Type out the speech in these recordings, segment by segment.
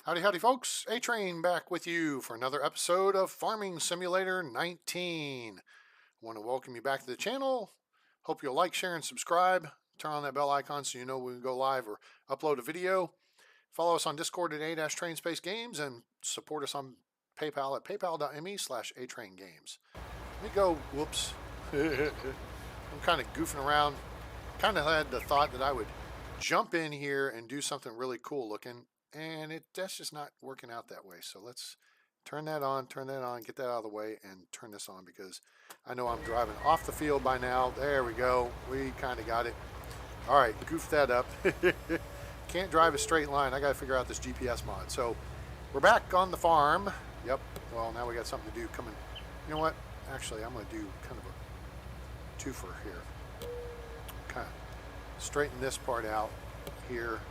Howdy, howdy, folks. A-Train back with you for another episode of Farming Simulator 19. I want to welcome you back to the channel. Hope you'll like, share, and subscribe. Turn on that bell icon so you know when we go live or upload a video. Follow us on Discord at A-Train Games and support us on PayPal at paypal.me/atraingames. Let me go. Whoops. I'm kind of goofing around. Kind of had the thought that I would jump in here and do something really cool looking. And that's just not working out that way. So let's turn that on, get that out of the way, and turn this on because I know I'm driving off the field by now. There we go. We kind of got it. All right, goof that up. Can't drive a straight line. I got to figure out this GPS mod. So we're back on the farm. Yep. Well, now we got something to do coming. You know what? Actually, I'm going to do kind of a twofer here. Kind of straighten this part out here.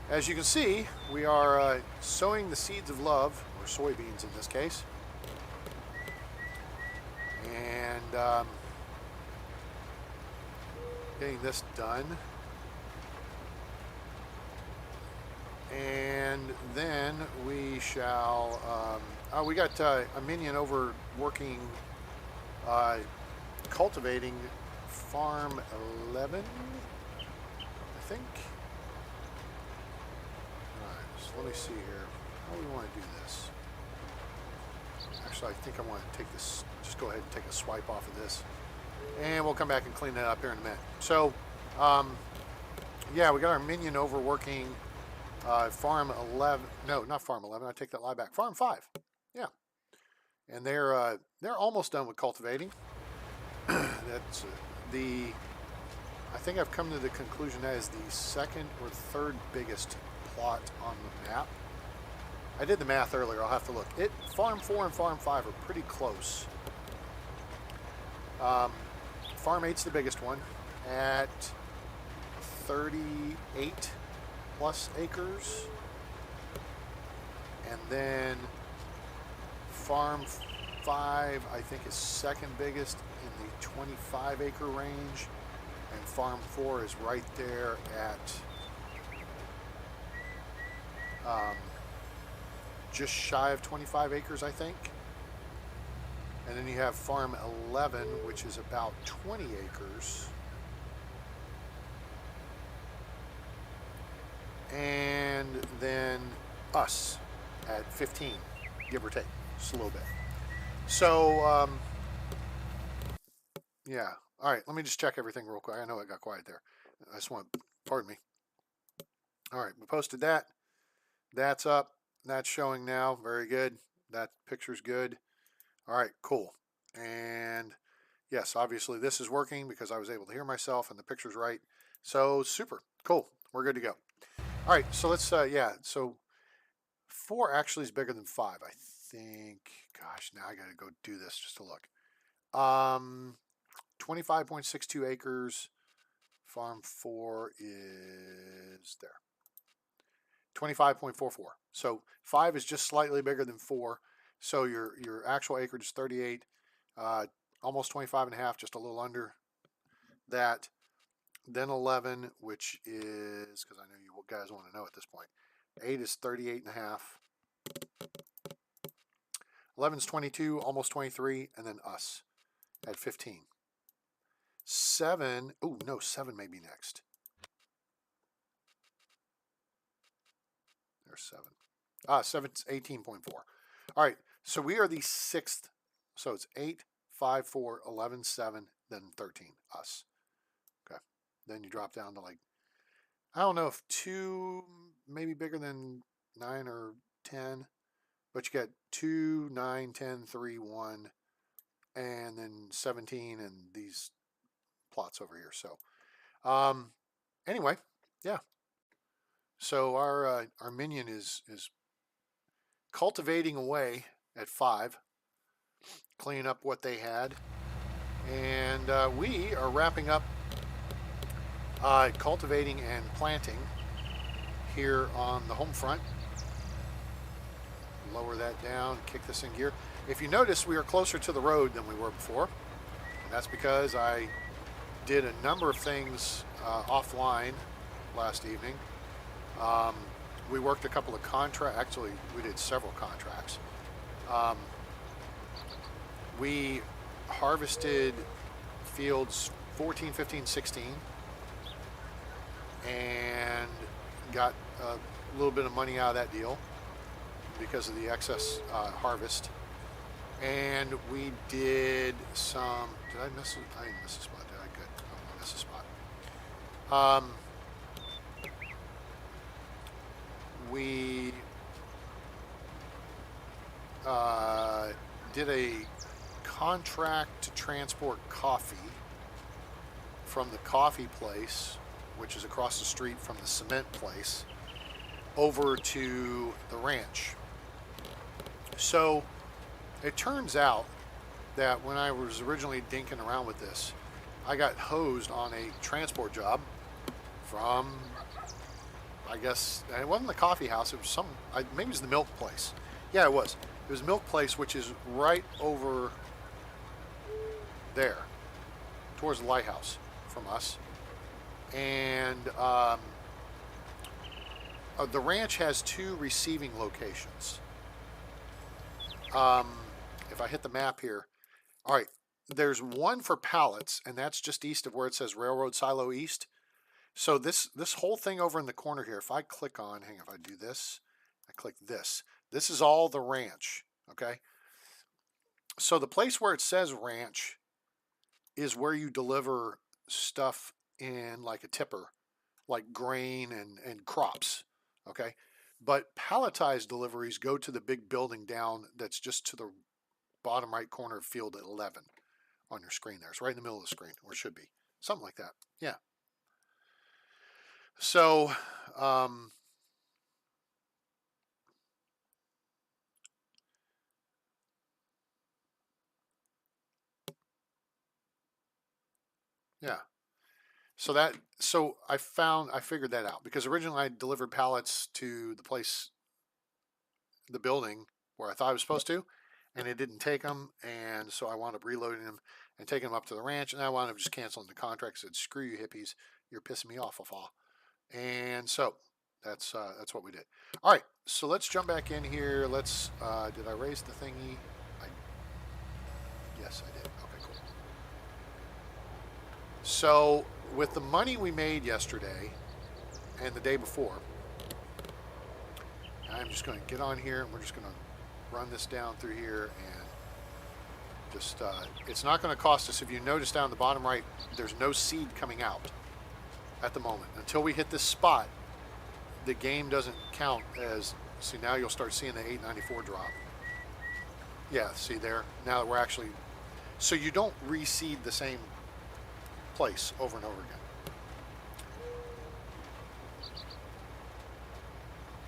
As you can see, we are sowing the seeds of love, or soybeans in this case, and getting this done. And then we shall, we got a minion over working, cultivating farm 11, I think. Let me see here. How do we want to do this? Actually, I think I want to take this, just go ahead and take a swipe off of this. And we'll come back and clean that up here in a minute. So, yeah, we got our minion over working farm 11. No, not farm 11. I take that lie back. Farm 5. Yeah. And they're almost done with cultivating. That's I think I've come to the conclusion that is the second or third biggest plot on the map. I did the math earlier. I'll have to look. Farm 4 and Farm 5 are pretty close. Farm 8's the biggest one at 38 plus acres. And then Farm 5, I think, is second biggest in the 25 acre range. And Farm 4 is right there at just shy of 25 acres, I think. And then you have Farm 11, which is about 20 acres. And then us at 15, give or take, just a little bit. So, yeah. All right, let me just check everything real quick. I know it got quiet there. I just want, pardon me. All right, we posted that. That's up. That's showing now. Very good. That picture's good. All right, cool. And yes, obviously this is working because I was able to hear myself and the picture's right. So super. Cool. We're good to go. All right, so let's, yeah, so 4 actually is bigger than 5, I think. Gosh, now I got to go do this just to look. 25.62 acres. Farm 4 is there. 25.44. So 5 is just slightly bigger than 4. So your actual acreage is 38, almost 25 and a half, just a little under that. Then 11, which is, because I know you guys want to know at this point, 8 is 38 and a half. 11 is 22, almost 23, and then us at 15. 7, oh no, 7 may be next. There's 7. 7's 18.4. All right, so we are the 6th. So it's 8, 5, 4, 11, 7, then 13, us. Okay. Then you drop down to like, I don't know if 2 maybe bigger than 9 or 10, but you get 2, 9, 10, 3, 1, and then 17 and these plots over here. So anyway, yeah. So our minion is cultivating away at 5, cleaning up what they had, and we are wrapping up cultivating and planting here on the home front. Lower that down, kick this in gear. If you notice, we are closer to the road than we were before, and that's because I did a number of things offline last evening. we worked a couple of contracts. Actually, we did several contracts. Um, we harvested fields 14, 15, 16 and got a little bit of money out of that deal because of the excess harvest. And we did some. Did I miss it? I didn't miss a spot. Did I? Good. I don't miss a spot. We did a contract to transport coffee from the coffee place, which is across the street from the cement place, over to the ranch. So it turns out that when I was originally dinking around with this, I got hosed on a transport job from, I guess, it wasn't the coffee house, it was some, maybe it was the milk place. Yeah, it was. It was milk place, which is right over there, towards the lighthouse from us. And the ranch has 2 receiving locations. If I hit the map here, all right, there's one for pallets, and that's just east of where it says Railroad Silo East. So this whole thing over in the corner here, if I click on, hang on, if I do this, I click this. This is all the ranch, okay? So the place where it says ranch is where you deliver stuff in like a tipper, like grain and crops, okay? But palletized deliveries go to the big building down that's just to the bottom right corner of field 11 on your screen there. It's right in the middle of the screen, or it should be. Something like that, yeah. So, yeah. So I figured that out because originally I delivered pallets to the place, the building where I thought I was supposed to, and it didn't take them, and so I wound up reloading them and taking them up to the ranch, and I wound up just canceling the contract. Said, "Screw you hippies, you're pissing me off, and so that's what we did. All right, so let's jump back in here. Let's. Did I raise the thingy? Yes, I did. Okay, cool. So with the money we made yesterday and the day before, I'm just going to get on here and we're just going to run this down through here and just, it's not going to cost us. If you notice down the bottom right, there's no seed coming out at the moment. Until we hit this spot, the game doesn't count as, see, now you'll start seeing the 894 drop. Yeah, see there, now that we're actually, so you don't reseed the same place over and over again.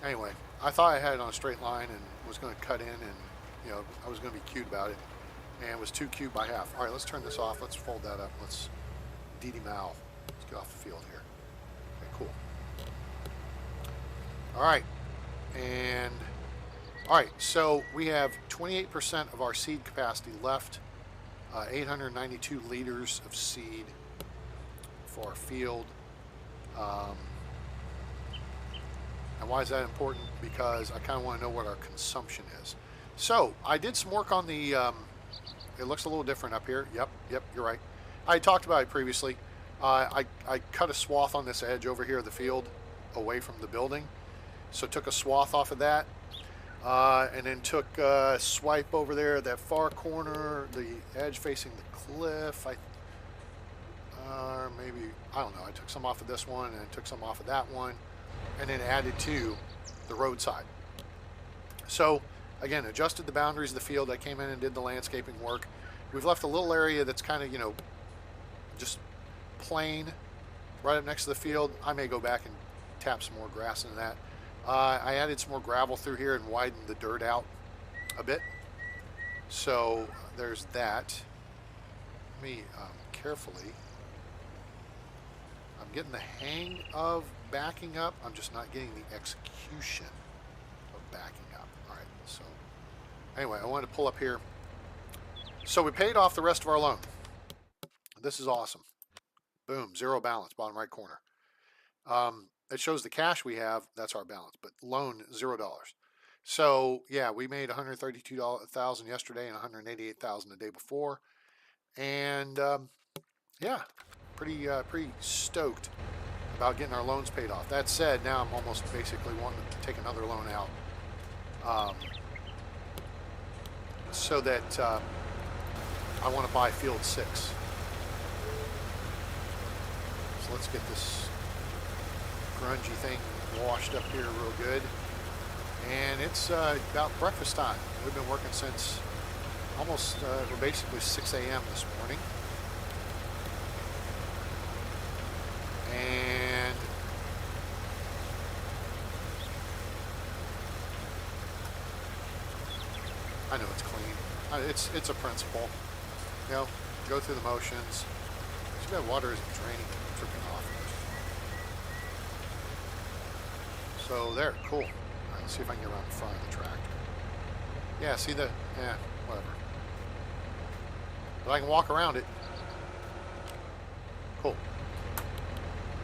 Anyway, I thought I had it on a straight line and was going to cut in and, you know, I was going to be cute about it, and it was too cute by half. All right, let's turn this off. Let's fold that up. Let's DD Mal. Let's get off the field here. Okay, cool. All right, and all right, so we have 28% of our seed capacity left, 892 liters of seed for our field. And why is that important? Because I kind of want to know what our consumption is. So I did some work on the, it looks a little different up here. Yep, you're right. I talked about it previously. I cut a swath on this edge over here of the field away from the building. So took a swath off of that. And then took a swipe over there, that far corner, the edge facing the cliff. Maybe, I don't know, I took some off of this one and I took some off of that one and then added to the roadside. So again, adjusted the boundaries of the field. I came in and did the landscaping work. We've left a little area that's kind of, you know, just plain right up next to the field. I may go back and tap some more grass into that. I added some more gravel through here and widened the dirt out a bit. So there's that. Let me carefully. I'm getting the hang of backing up. I'm just not getting the execution of backing up. All right, so anyway, I wanted to pull up here. So we paid off the rest of our loan. This is awesome. Boom, zero balance, bottom right corner. it shows the cash we have. That's our balance, but loan $0. So yeah, we made 132,000 yesterday and 188,000 the day before, and yeah, pretty stoked about getting our loans paid off. That said, now I'm almost basically wanting to take another loan out, so that I want to buy field 6. So let's get this grungy thing washed up here real good. And it's about breakfast time. We've been working since almost, we're basically 6 a.m. this morning. And I know it's clean. It's a principle. You know, go through the motions. Too bad water isn't draining, dripping off. So there, cool. All right, let's see if I can get around the front of the tractor. Yeah, see the, whatever. But I can walk around it. Cool.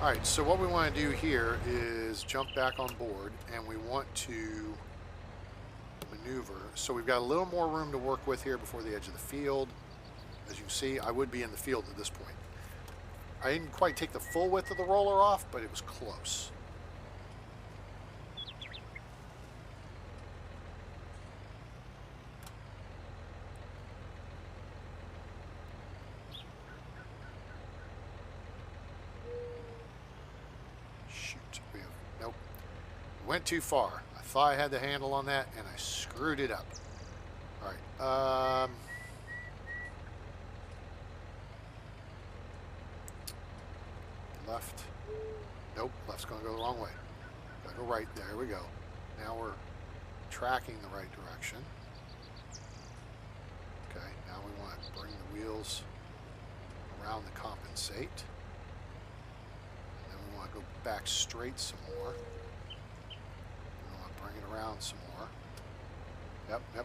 All right, so what we want to do here is jump back on board, and we want to maneuver. So we've got a little more room to work with here before the edge of the field. As you can see, I would be in the field at this point. I didn't quite take the full width of the roller off, but it was close. Nope. Went too far. I thought I had the handle on that, and I screwed it up. All right. Left. Nope. Left's going to go the wrong way. Gotta go right. There we go. Now we're tracking the right direction. Okay. Now we want to bring the wheels around to compensate. We want to go back straight some more. We want to bring it around some more. Yep. Now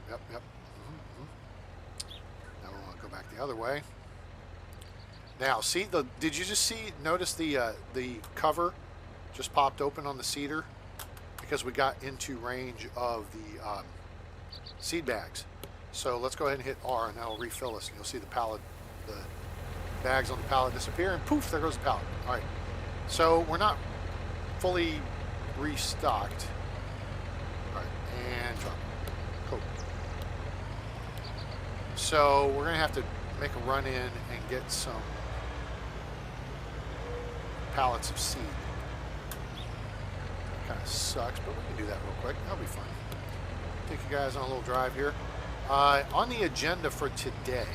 we want to go back the other way. Now, see did you just notice the cover just popped open on the seeder because we got into range of the seed bags. So let's go ahead and hit R, and that'll refill us, and you'll see the bags on the pallet disappear, and poof, there goes the pallet. All right. So we're not fully restocked. All right, and drop. Cool. So we're gonna have to make a run in and get some pallets of seed. Kind of sucks, but we can do that real quick. That'll be fun. Take you guys on a little drive here. On the agenda for today,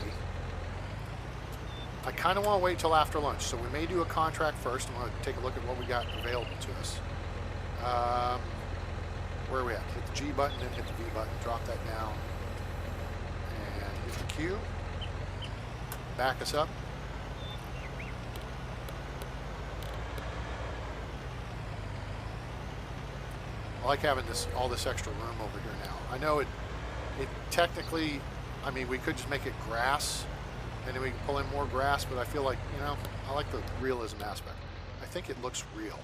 I kind of want to wait till after lunch, so we may do a contract first. I want to take a look at what we got available to us. Where are we at? Hit the G button, then hit the V button, drop that down, and hit the Q. Back us up. I like having all this extra room over here now. I know it technically, I mean, we could just make it grass, and then we can pull in more grass, but I feel like, you know, I like the realism aspect. I think it looks real.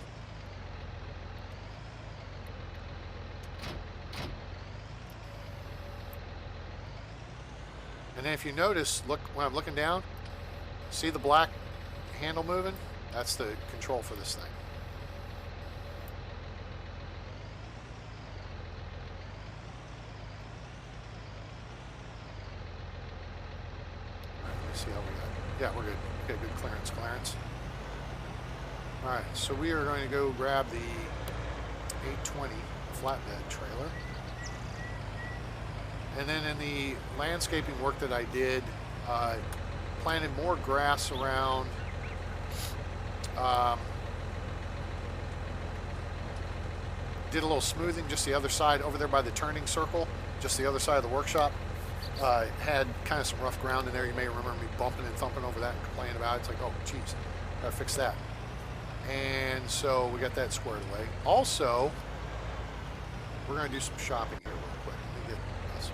And then if you notice, look, when I'm looking down, see the black handle moving? That's the control for this thing. See how we got. Yeah, we're good. Okay, good clearance. All right, so we are going to go grab the 820 flatbed trailer. And then in the landscaping work that I did, planted more grass around. Did a little smoothing just the other side over there by the turning circle, just the other side of the workshop. Had kind of some rough ground in there. You may remember me bumping and thumping over that and complaining about it. It's like, oh, geez, gotta fix that. And so we got that squared away. Also, we're gonna do some shopping here real quick. Let me get us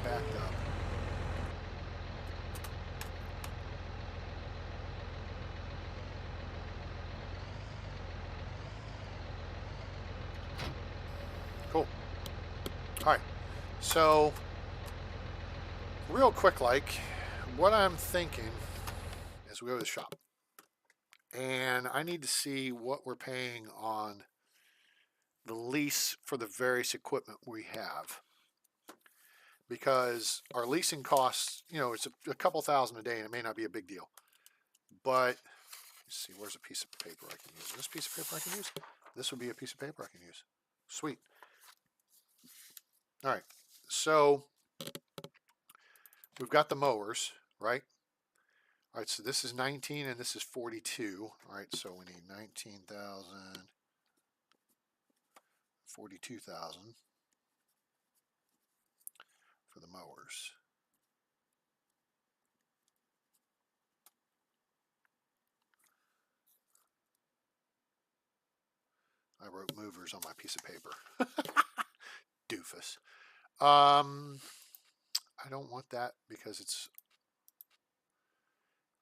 backed up. All right, so real quick, like what I'm thinking is we go to the shop and I need to see what we're paying on the lease for the various equipment we have. Because our leasing costs, you know, it's a couple thousand a day and it may not be a big deal. But let's see, where's a piece of paper I can use? This piece of paper I can use? This would be a piece of paper I can use. Sweet. All right. So we've got the mowers, right? All right, so this is 19 and this is 42. All right, so we need 19,000, 42,000 for the mowers. I wrote movers on my piece of paper. Doofus. I don't want that because it's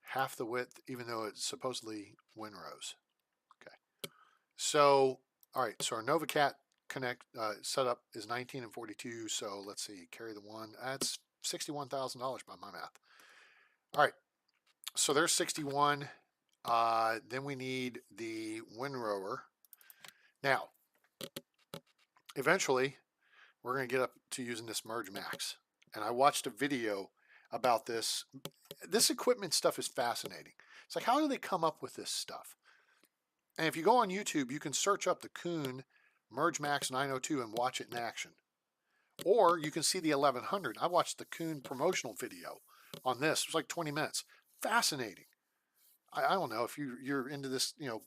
half the width, even though it's supposedly windrows. Okay. So, all right. So our NovaCat Connect setup is 19 and 42. So let's see, carry the one. That's $61,000 by my math. All right. So there's 61. Then we need the Windrower. Now, eventually, we're going to get up to using this Merge Max. And I watched a video about this. This equipment stuff is fascinating. It's like, how do they come up with this stuff? And if you go on YouTube, you can search up the Kuhn Merge Max 902 and watch it in action. Or you can see the 1100. I watched the Kuhn promotional video on this. It was like 20 minutes. Fascinating. I don't know if you're into this, you know,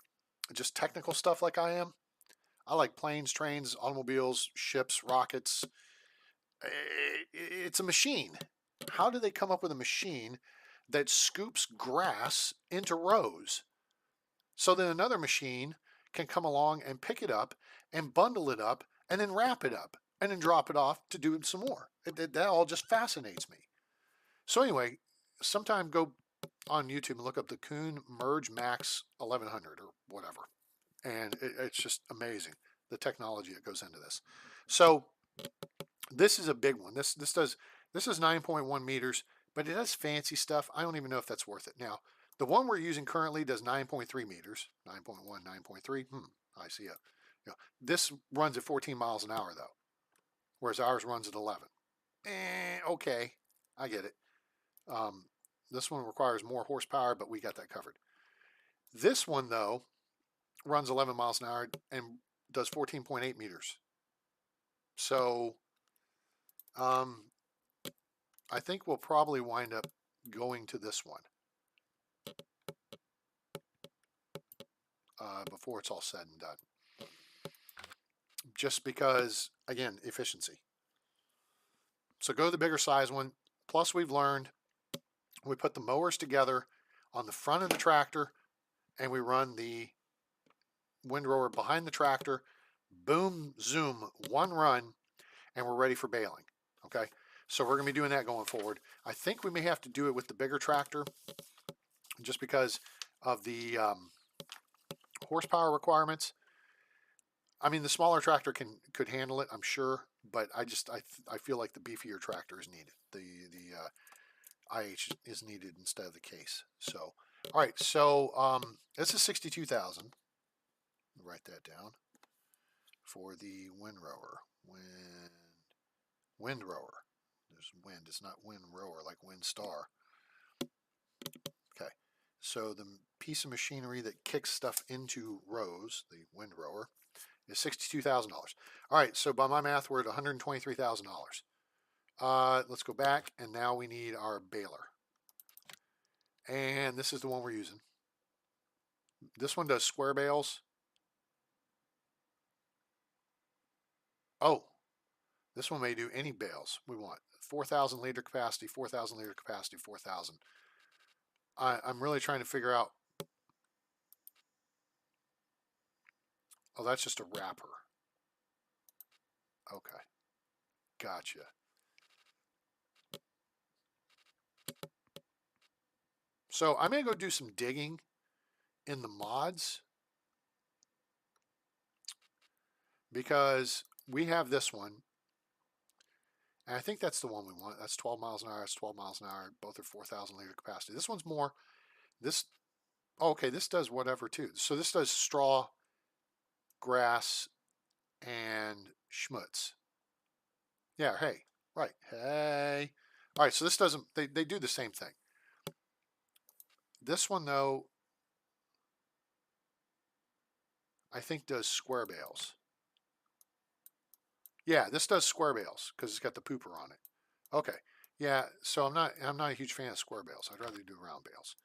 just technical stuff like I am. I like planes, trains, automobiles, ships, rockets. It's a machine. How do they come up with a machine that scoops grass into rows so that another machine can come along and pick it up and bundle it up and then wrap it up and then drop it off to do it some more? That all just fascinates me. So anyway, sometime go on YouTube and look up the Kuhn Merge Max 1100 or whatever. And it's just amazing, the technology that goes into this. So this is a big one. This is 9.1 meters, but it does fancy stuff. I don't even know if that's worth it. Now, the one we're using currently does 9.3 meters, 9.1, 9.3. I see it. You know, this runs at 14 miles an hour though, whereas ours runs at 11. Okay, I get it. This one requires more horsepower, but we got that covered. This one though runs 11 miles an hour and does 14.8 meters. So, I think we'll probably wind up going to this one before it's all said and done. Just because, again, efficiency. So go to the bigger size one. Plus, we've learned we put the mowers together on the front of the tractor and we run the windrower behind the tractor. Boom, zoom, one run, and we're ready for baling. Okay, so we're going to be doing that going forward. I think we may have to do it with the bigger tractor just because of the horsepower requirements. I mean, the smaller tractor could handle it, I'm sure, but I feel like the beefier tractor is needed. The IH is needed instead of the case. So, all right, so this is 62,000. Write that down for the windrower. Windrower. There's wind. It's not windrower like wind star. Okay, so the piece of machinery that kicks stuff into rows, the windrower, is $62,000. All right, so by my math, we're at $123,000. Let's go back, and now we need our baler. And this is the one we're using. This one does square bales. Oh, this one may do any bales we want. 4,000 liter capacity, 4,000 liter capacity, 4,000. I'm really trying to figure out. Oh, that's just a wrapper. Okay. Gotcha. So I'm going to go do some digging in the mods because we have this one And I think that's the one we want. That's 12 miles an hour. That's 12 miles an hour. Both are 4,000 liter capacity. This one's more. This, oh, okay, this does whatever too. So this does straw, grass, and schmutz. Yeah, hey, right, hey. All right, so this doesn't, they do the same thing. This one, though, I think does square bales. Yeah, this does square bales because it's got the pooper on it. Okay, yeah, so I'm not a huge fan of square bales. I'd rather do round bales.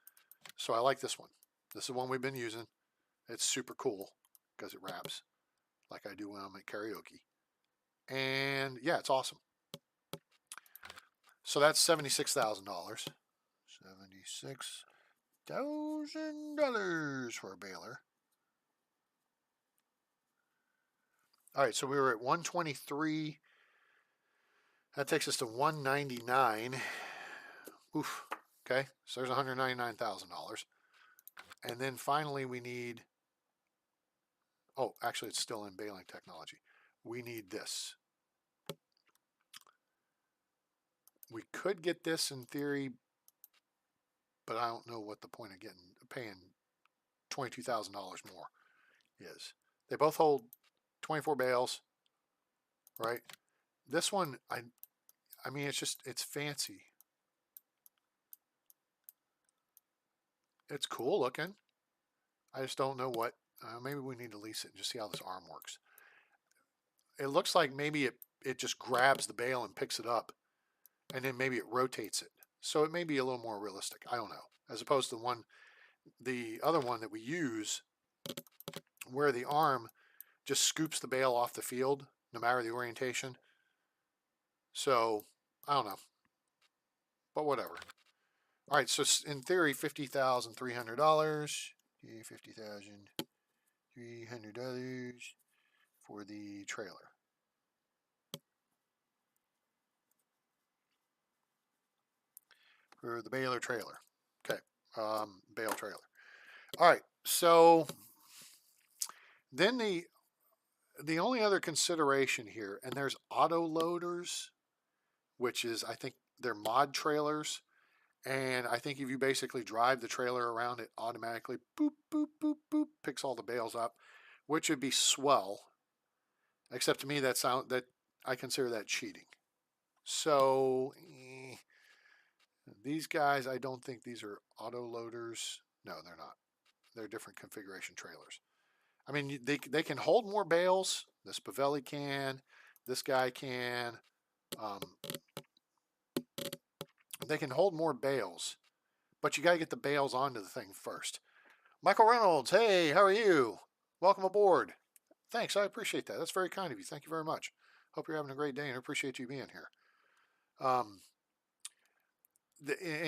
So I like this one. This is the one we've been using. It's super cool because it wraps like I do when I'm at karaoke. And yeah, it's awesome. So that's $76,000. $76,000 for a baler. All right, so we were at 123. That takes us to 199. Oof. Okay, so there's $199,000. And then finally we need, oh, actually it's still in baling technology. We need this. We could get this in theory, but I don't know what the point of paying $22,000 more is. They both hold 24 bales, right? This one, I mean, it's fancy. It's cool looking. I just don't know what, maybe we need to lease it and just see how this arm works. It looks like maybe it just grabs the bale and picks it up, and then maybe it rotates it. So it may be a little more realistic. I don't know. As opposed to the other one that we use, where the arm just scoops the bale off the field, no matter the orientation. So, I don't know. But whatever. All right, so in theory, $50,300. $50,300 for the trailer. For the baler trailer. Okay, bale trailer. All right, so then the only other consideration here, and there's auto loaders, which is, I think they're mod trailers. And I think if you basically drive the trailer around, it automatically boop, boop, boop, boop, picks all the bales up, which would be swell. Except to me, that I consider that cheating. So these guys, I don't think these are auto loaders. No, they're not. They're different configuration trailers. I mean, they can hold more bales. This Pavelli can. This guy can. They can hold more bales, but you got to get the bales onto the thing first. Michael Reynolds, hey, how are you? Welcome aboard. Thanks, I appreciate that. That's very kind of you. Thank you very much. Hope you're having a great day and appreciate you being here.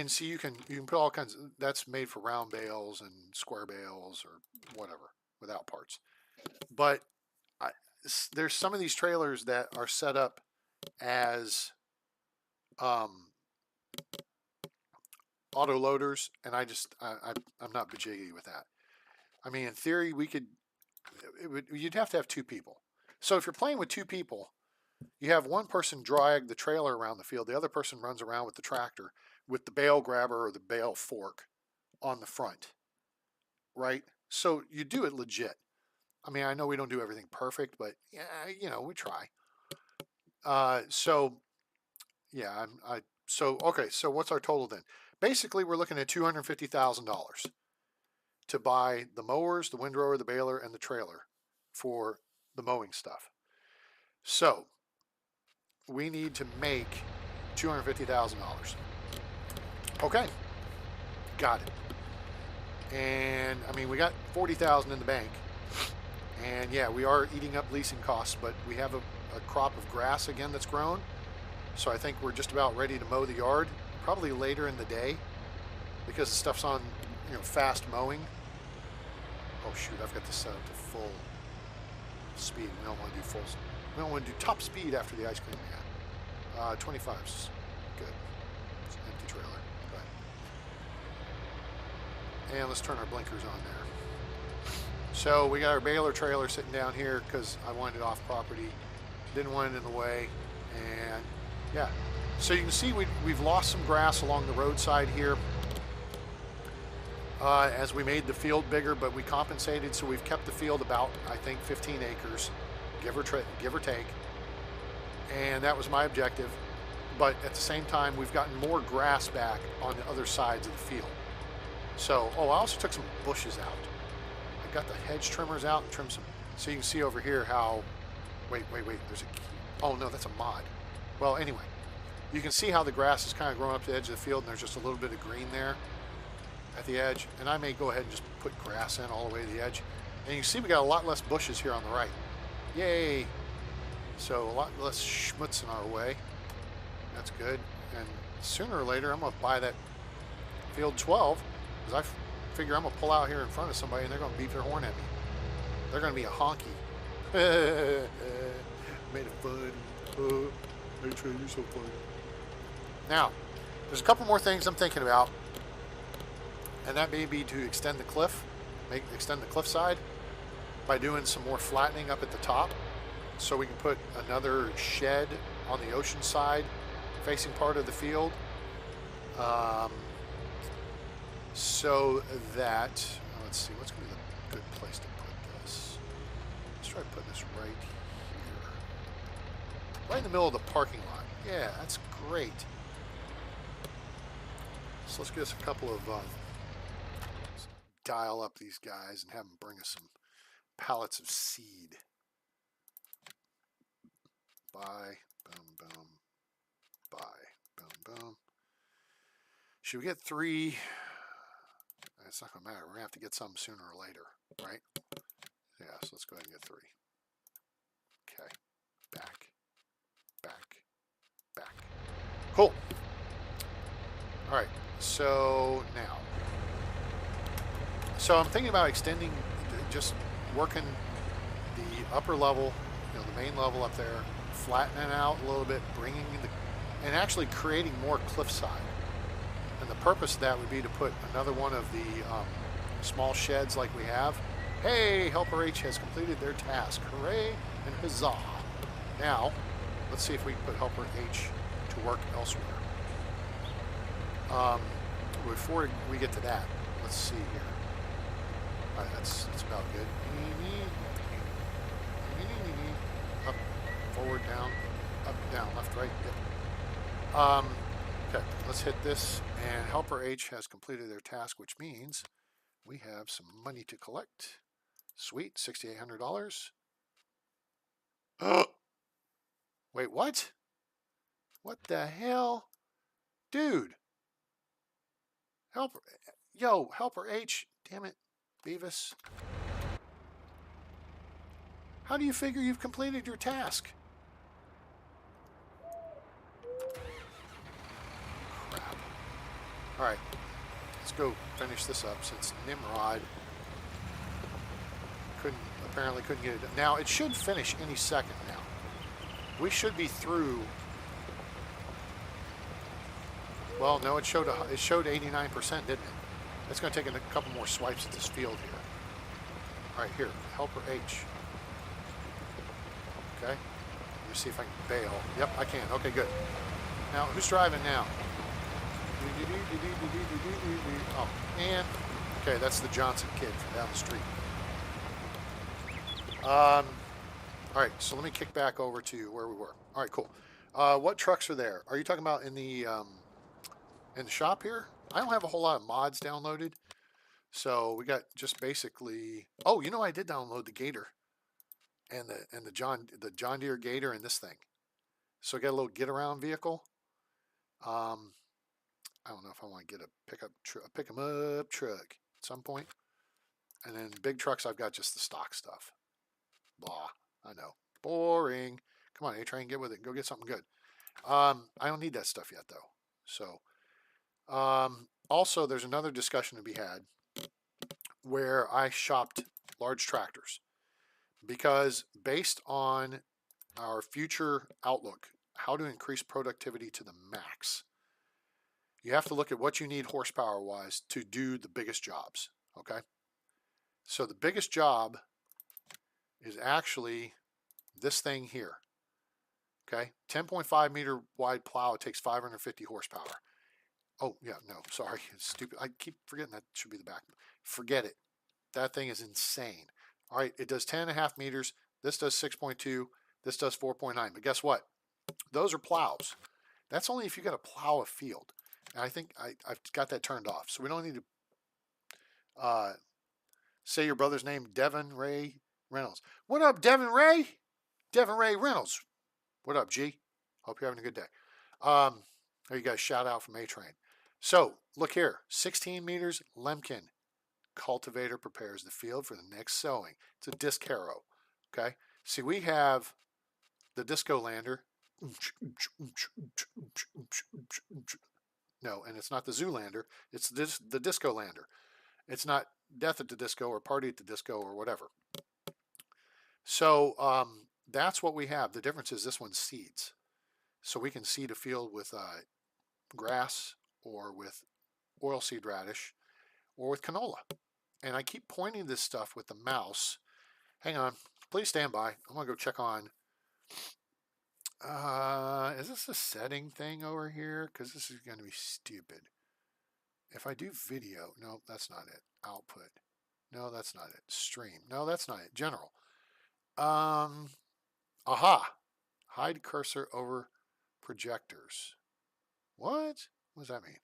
And see, you can put all kinds. That's made for round bales and square bales or whatever without parts. But there's some of these trailers that are set up as auto loaders, and I'm not bajiggy with that. I mean, in theory, you'd have to have two people. So if you're playing with two people, you have one person drag the trailer around the field, the other person runs around with the tractor with the bale grabber or the bale fork on the front, right? So you do it legit. I mean, I know we don't do everything perfect, but yeah, we try. So yeah, okay. So what's our total then? Basically, we're looking at $250,000 to buy the mowers, the windrower, the baler, and the trailer for the mowing stuff. So we need to make $250,000. Okay, got it. And I mean, we got $40,000 in the bank, and yeah, we are eating up leasing costs, but we have a crop of grass again that's grown. So I think we're just about ready to mow the yard, probably later in the day, because the stuff's on, fast mowing. Oh shoot, I've got this set up to full speed. We don't want to do we don't want to do top speed after the ice cream man. 25's good. It's an empty trailer. Go ahead. And let's turn our blinkers on there. So we got our baler trailer sitting down here because I wanted it off property. Didn't want it in the way. And Yeah. So you can see we've lost some grass along the roadside here as we made the field bigger, but we compensated, so we've kept the field about, I think, 15 acres, give or take. And that was my objective. But at the same time, we've gotten more grass back on the other sides of the field. So, oh, I also took some bushes out. I got the hedge trimmers out and trimmed some. So you can see over here how, wait, there's a key. Oh no, that's a mod. Well, anyway, you can see how the grass is kind of growing up to the edge of the field, and there's just a little bit of green there at the edge. And I may go ahead and just put grass in all the way to the edge. And you can see we got a lot less bushes here on the right. Yay! So a lot less schmutz in our way. That's good. And sooner or later, I'm going to buy that field 12, because I figure I'm going to pull out here in front of somebody and they're going to beat their horn at me. They're going to be a honky. Made it fun. Hey Trey, you're so funny. Now, there's a couple more things I'm thinking about, and that may be to extend the cliff, extend the cliffside by doing some more flattening up at the top, so we can put another shed on the ocean side facing part of the field, so that, let's see, what's going to be the good place to put this? Let's try putting this right here, right in the middle of the parking lot. Yeah, that's great. So let's get us a couple of dial up these guys and have them bring us some pallets of seed. Buy, boom, boom, buy, boom, boom. Should we get 3? It's not going to matter. We're going to have to get some sooner or later, right? Yeah, so let's go ahead and get 3. Okay. Back, back, back. Cool. All right. So now. So I'm thinking about extending, just working the upper level, the main level up there, flattening out a little bit, bringing and actually creating more cliffside. And the purpose of that would be to put another one of the small sheds like we have. Hey, Helper H has completed their task. Hooray and huzzah. Now, let's see if we can put Helper H to work elsewhere. Before we get to that, let's see here. All right, that's about good. Up, forward, down, up, down, left, right. Yep. Okay, let's hit this, and Helper H has completed their task, which means we have some money to collect. Sweet, $6,800. Wait, what? What the hell? Dude. Helper H, damn it, Beavis. How do you figure you've completed your task? Crap. All right, let's go finish this up since Nimrod apparently couldn't get it done. Now, it should finish any second now. We should be through. Well, no, it showed 89%, didn't it? It's going to take a couple more swipes at this field here. All right, here, Helper H. Okay, let me see if I can bail. Yep, I can. Okay, good. Now, who's driving now? Oh, and okay, that's the Johnson kid from down the street. All right, so let me kick back over to where we were. All right, cool. What trucks are there? Are you talking about in the shop here? I don't have a whole lot of mods downloaded, so we got just basically. Oh, I did download the Gator, and the John Deere Gator and this thing. So I got a little get around vehicle. I don't know if I want to get a pick 'em up truck at some point, and then big trucks I've got just the stock stuff. Blah. I know. Boring. Come on, A-Train, get with it. Go get something good. I don't need that stuff yet, though. So, also, there's another discussion to be had where I shopped large tractors because based on our future outlook, how to increase productivity to the max, you have to look at what you need horsepower-wise to do the biggest jobs, okay? So the biggest job is actually this thing here. Okay, 10.5 meter wide plow. It takes 550 horsepower. Oh, yeah, no, sorry. It's stupid. I keep forgetting that should be the back. Forget it. That thing is insane. All right, it does 10.5 meters. This does 6.2. This does 4.9. But guess what? Those are plows. That's only if you got to plow a field. And I think I've got that turned off. So we don't need to say your brother's name, Devin Ray Reynolds. What up, Devin Ray? Devin Ray Reynolds. What up, G? Hope you're having a good day. There you guys, shout out from A-Train. So look here, 16 meters, Lemkin. Cultivator prepares the field for the next sowing. It's a disc harrow. Okay. See, we have the disco lander. No, and it's not the Zoolander. It's the disco lander. It's not Death at the Disco or Party at the Disco or whatever. So that's what we have. The difference is this one seeds. So we can seed a field with grass or with oilseed radish or with canola. And I keep pointing this stuff with the mouse. Hang on. Please stand by. I'm going to go check on. Is this a setting thing over here? Because this is going to be stupid. If I do video, no, that's not it. Output. No, that's not it. Stream. No, that's not it. General. Aha. Hide cursor over projectors. What? What does that mean?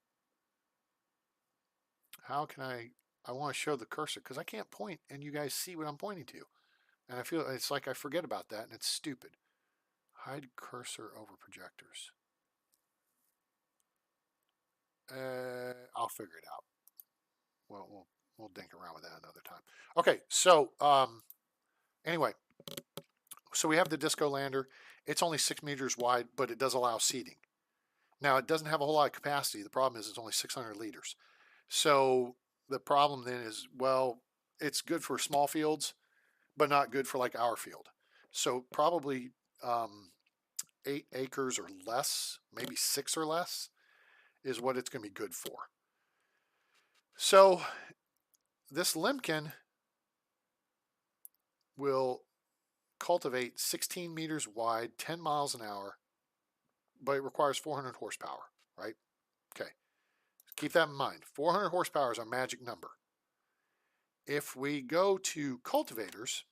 How can I want to show the cursor because I can't point and you guys see what I'm pointing to. And I feel it's like I forget about that and it's stupid. Hide cursor over projectors. I'll figure it out. We'll dink around with that another time. Okay, so anyway, so we have the disco lander. It's only 6 meters wide, but it does allow seating. Now it doesn't have a whole lot of capacity. The problem is it's only 600 liters. So the problem then is, well, it's good for small fields, but not good for like our field. So probably 8 acres or less, maybe 6 or less, is what it's going to be good for. So this Lemkin will cultivate 16 meters wide, 10 miles an hour, but it requires 400 horsepower, right? Okay. Keep that in mind. 400 horsepower is our magic number. If we go to cultivators,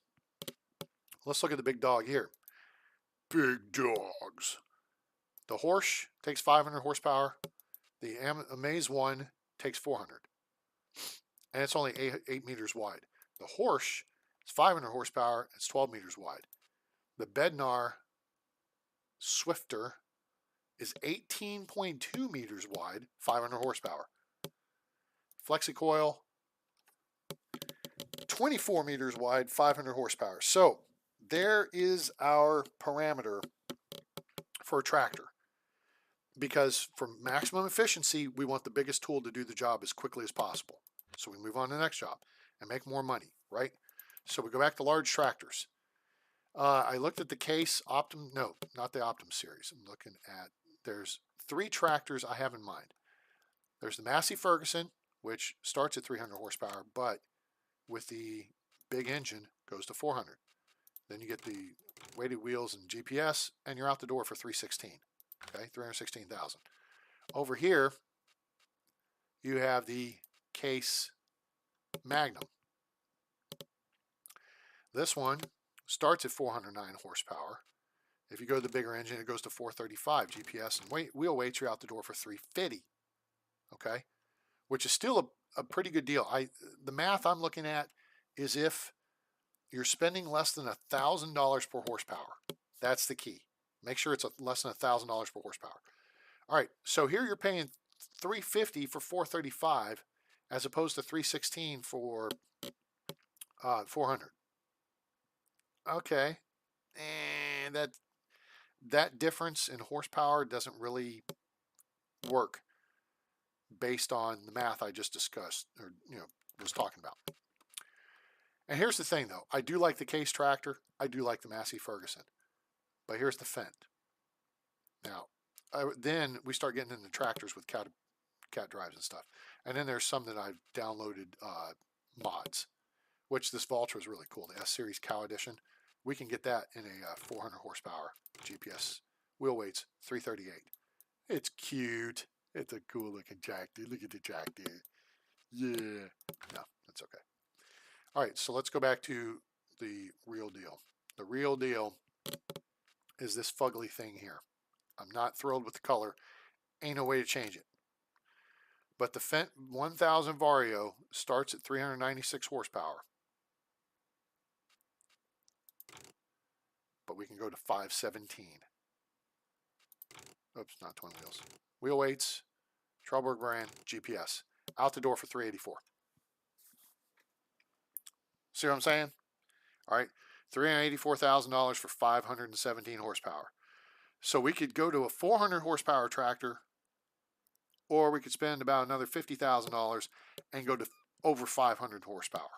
let's look at the big dog here. Big dogs. The Horsch takes 500 horsepower. The Amaze 1 takes 400. And it's only 8 meters wide. The Horsch is 500 horsepower. It's 12 meters wide. The Bednar Swifter is 18.2 meters wide, 500 horsepower. FlexiCoil, 24 meters wide, 500 horsepower. So there is our parameter for a tractor. Because for maximum efficiency, we want the biggest tool to do the job as quickly as possible. So we move on to the next job and make more money, right? So we go back to large tractors. I looked at the Case Optum, no, not the Optum series. I'm looking at, there's 3 tractors I have in mind. There's the Massey Ferguson, which starts at 300 horsepower, but with the big engine goes to 400. Then you get the weighted wheels and GPS, and you're out the door for 316. Okay, 316,000. Over here, you have the Case Magnum. This one starts at 409 horsepower. If you go to the bigger engine, it goes to 435 GPS and wheel weights. You're out the door for 350. Okay, which is still a pretty good deal. The math I'm looking at is if you're spending less than $1,000 per horsepower. That's the key. Make sure it's less than $1,000 per horsepower. All right, so here you're paying $350 for 435 as opposed to 316 for 400. Okay, and that difference in horsepower doesn't really work based on the math I just discussed or was talking about. And here's the thing, though. I do like the Case tractor. I do like the Massey Ferguson. But here's the Fendt. Now, then we start getting into tractors with cat drives and stuff. And then there's some that I've downloaded mods, which this Valtra is really cool. The S-Series Cow Edition. We can get that in a 400 horsepower GPS Wheel weights, 338. It's cute. It's a cool looking tractor. Look at the tractor. Yeah. No, that's okay. All right, so let's go back to the real deal. The real deal is this fugly thing here. I'm not thrilled with the color. Ain't no way to change it. But the Fendt 1000 Vario starts at 396 horsepower. But we can go to 517. Oops, not twin wheels. Wheel weights, Trelleborg brand, GPS. Out the door for 384. See what I'm saying? All right, $384,000 for 517 horsepower. So we could go to a 400 horsepower tractor, or we could spend about another $50,000 and go to over 500 horsepower.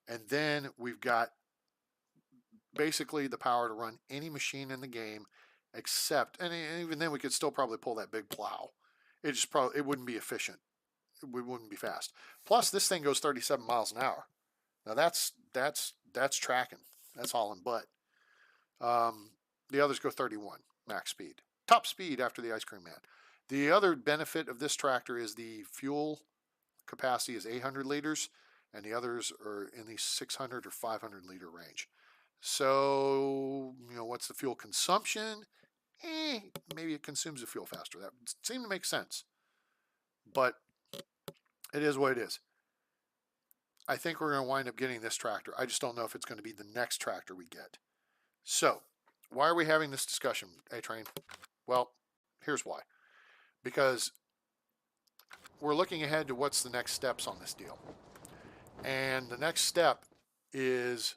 And then we've got basically the power to run any machine in the game, except, and even then we could still probably pull that big plow. It wouldn't be efficient. It wouldn't be fast. Plus, this thing goes 37 miles an hour. Now that's tracking. That's all in butt. The others go 31 max speed. Top speed after the ice cream man. The other benefit of this tractor is the fuel capacity is 800 liters, and the others are in the 600 or 500 liter range. So, what's the fuel consumption? Maybe it consumes the fuel faster. That seemed to make sense. But it is what it is. I think we're going to wind up getting this tractor. I just don't know if it's going to be the next tractor we get. So, why are we having this discussion, A-Train? Well, here's why. Because we're looking ahead to what's the next steps on this deal. And the next step is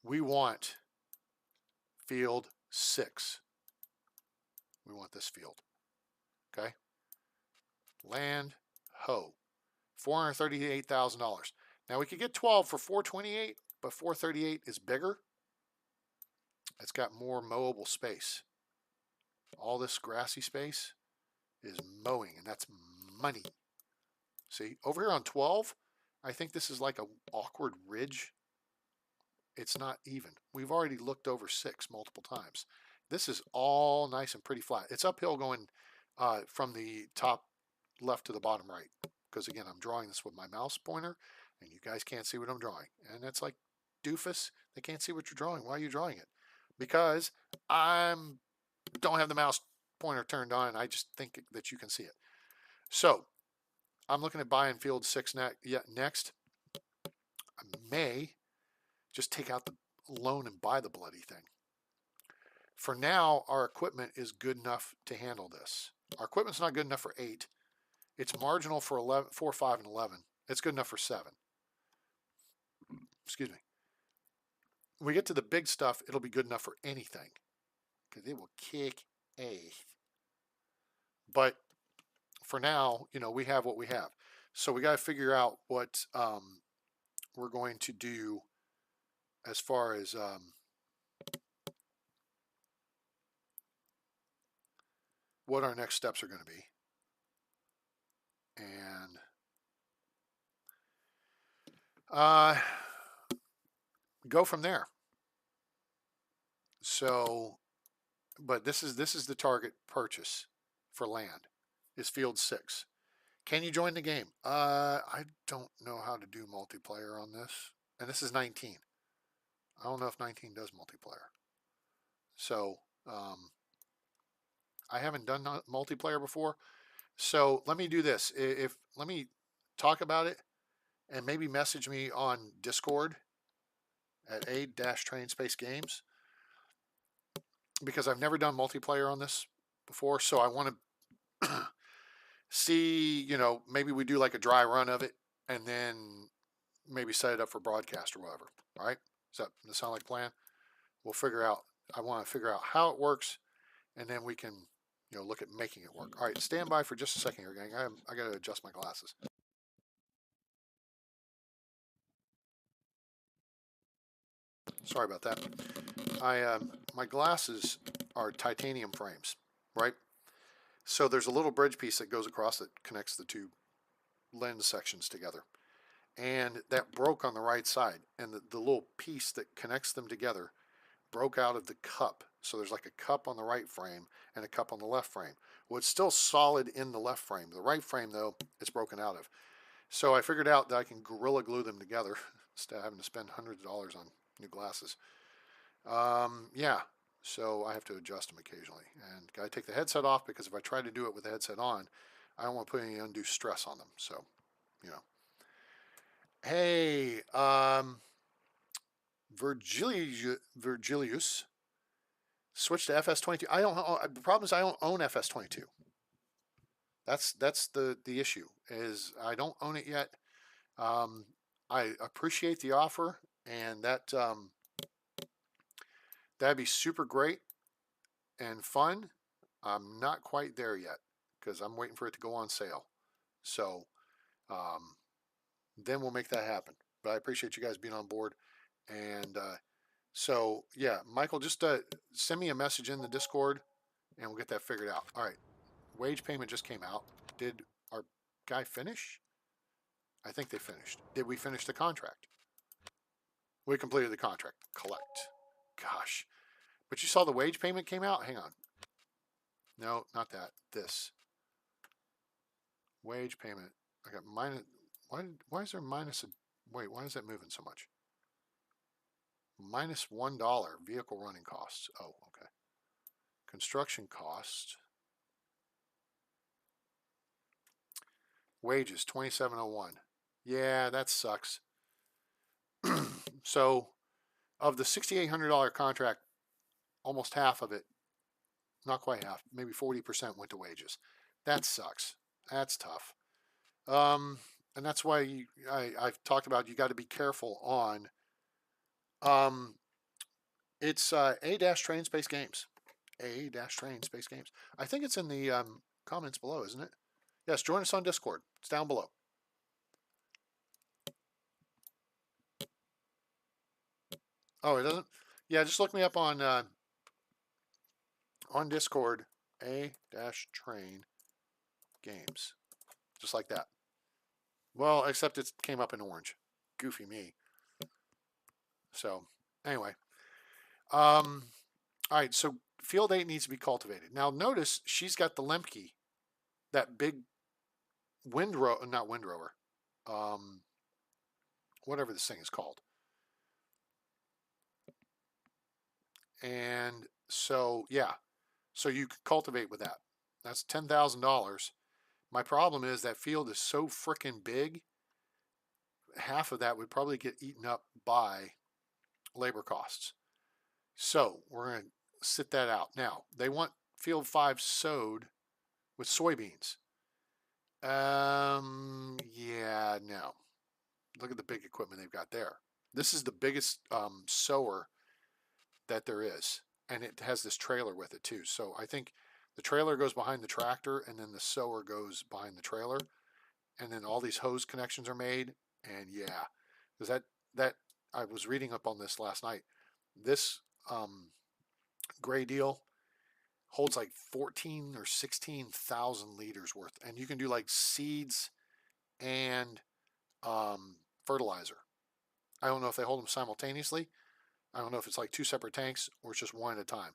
we want field 6. We want this field. Okay? Land, hoe. $438,000. Now we could get 12 for $428, but $438 is bigger. It's got more mowable space. All this grassy space is mowing, and that's money. See, over here on 12, I think this is like an awkward ridge. It's not even. We've already looked over 6 multiple times. This is all nice and pretty flat. It's uphill going from the top left to the bottom right. Because again, I'm drawing this with my mouse pointer, and you guys can't see what I'm drawing. And it's like, doofus, they can't see what you're drawing. Why are you drawing it? Because I don't have the mouse pointer turned on, and I just think that you can see it. So, I'm looking at buying field 6 next. I may just take out the loan and buy the bloody thing. For now, our equipment is good enough to handle this. Our equipment's not good enough for 8. It's marginal for 11, 4, 5, and 11. It's good enough for 7. Excuse me. When we get to the big stuff, it'll be good enough for anything. Because it will kick ass. But for now, we have what we have. So we got to figure out what we're going to do as far as what our next steps are going to be. And go from there. So, but this is the target purchase for land is field 6. Can you join the game? I don't know how to do multiplayer on this. And this is 19. I don't know if 19 does multiplayer. So, I haven't done multiplayer before. So let me do this. Let me talk about it and maybe message me on Discord at a-trainspace games, because I've never done multiplayer on this before. So I want to see, maybe we do like a dry run of it and then maybe set it up for broadcast or whatever. All right. Does that sound like a plan? I want to figure out how it works, and then we can, look at making it work. All right. Stand by for just a second here, gang. I got to adjust my glasses. Sorry about that. My glasses are titanium frames, right? So there's a little bridge piece that goes across that connects the two lens sections together. And that broke on the right side. And the little piece that connects them together broke out of the cup. So there's like a cup on the right frame and a cup on the left frame. Well, it's still solid in the left frame. The right frame, though, it's broken out of. So I figured out that I can Gorilla Glue them together instead of having to spend hundreds of dollars on new glasses. Yeah, so I have to adjust them occasionally. And got to take the headset off because if I try to do it with the headset on, I don't want to put any undue stress on them. So, you know. Hey, Virgilius switched to FS22. I don't. The problem is I don't own FS22. That's the issue is I don't own it yet. I appreciate the offer, and that'd be super great and fun. I'm not quite there yet because I'm waiting for it to go on sale. So um, then we'll make that happen. But I appreciate you guys being on board. And so, yeah, Michael, just send me a message in the Discord and we'll get that figured out. All right. Wage payment just came out. Did our guy finish? I think they finished. Did we finish the contract? We completed the contract. Collect. Gosh. But you saw the wage payment came out? Hang on. No, not that. This. Wage payment. I got minus. Why is there minus a. Wait, why is that moving so much? Minus $1 vehicle running costs. Oh, okay. Construction cost. Wages 2701. Yeah, that sucks. So, of the $6,800 contract, almost half of it, not quite half, maybe 40% went to wages. That sucks. That's tough. And that's why I've talked about you got to be careful on. It's A-Train Space Games. A-Train Space Games. I think it's in the comments below, isn't it? Yes, join us on Discord. It's down below. Oh, it doesn't? Yeah, just look me up on Discord. A-Train Games. Just like that. Well, except it came up in orange. Goofy me. So, anyway. All right, so field 8 needs to be cultivated. Now, notice she's got the Lemke, that big windrower, not windrower, whatever this thing is called. And so, yeah, so you could cultivate with that. That's $10,000. My problem is that field is so freaking big, half of that would probably get eaten up by labor costs. So we're going to sit that out. Now, they want field 5 sowed with soybeans. Yeah, no. Look at the big equipment they've got there. This is the biggest sower that there is, and it has this trailer with it too. So I think the trailer goes behind the tractor, and then the sower goes behind the trailer, and then all these hose connections are made. And yeah, because that I was reading up on this last night. This gray deal holds like 14 or 16,000 liters worth, and you can do like seeds and fertilizer. I don't know if they hold them simultaneously. I don't know if it's like 2 separate tanks or it's just one at a time,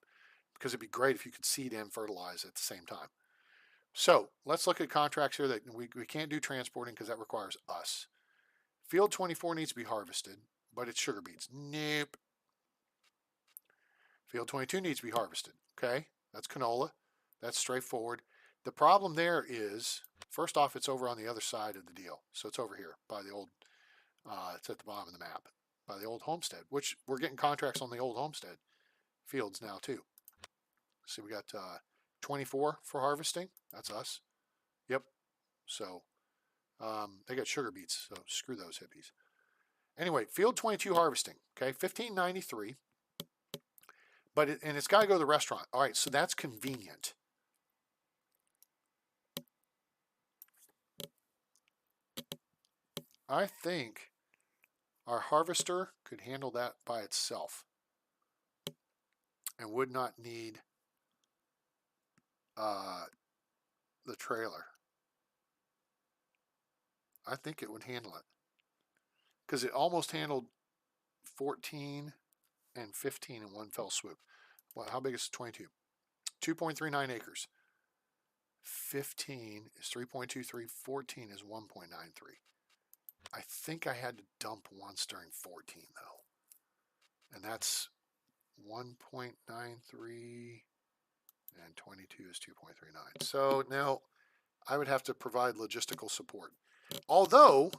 because it'd be great if you could seed and fertilize at the same time. So let's look at contracts here that we can't do transporting because that requires us. Field 24 needs to be harvested, but it's sugar beets. Nope. Field 22 needs to be harvested. Okay, that's canola. That's straightforward. The problem there is, first off, it's over on the other side of the deal. So it's over here by the old, it's at the bottom of the map, by the old homestead, which we're getting contracts on the old homestead fields now too. See, we got 24 for harvesting. That's us. Yep. So they got sugar beets, so screw those hippies. Anyway, field 22 harvesting. Okay, 1593. But it's got to go to the restaurant. All right, so that's convenient. I think our harvester could handle that by itself and would not need the trailer. I think it would handle it because it almost handled 14 and 15 in one fell swoop. What? How big is 22? 2.39 acres. 15 is 3.23. 14 is 1.93. I think I had to dump once during 14 though. And that's 1.93 and 22 is 2.39. So now I would have to provide logistical support. Although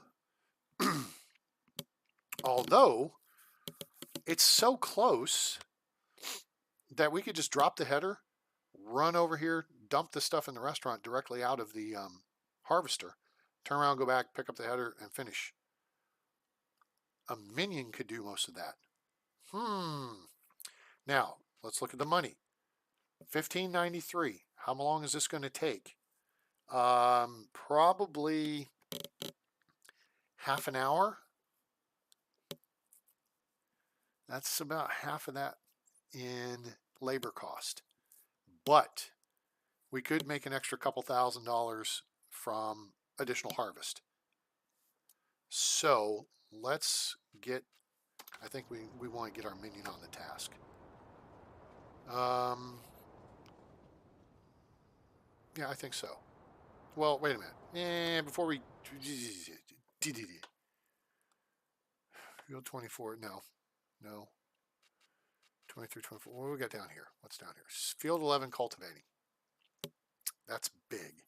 it's so close that we could just drop the header, run over here, dump the stuff in the restaurant directly out of the harvester, turn around, go back, pick up the header, and finish. A minion could do most of that. Now, let's look at the money. $15.93. How long is this going to take? Probably half an hour. That's about half of that in labor cost. But we could make an extra couple $1,000s from additional harvest. So let's get, I think we want to get our minion on the task. Yeah, I think so. Well, wait a minute. Before we... Field 24, no. 23, 24. What do we got down here? What's down here? Field 11, cultivating. That's big.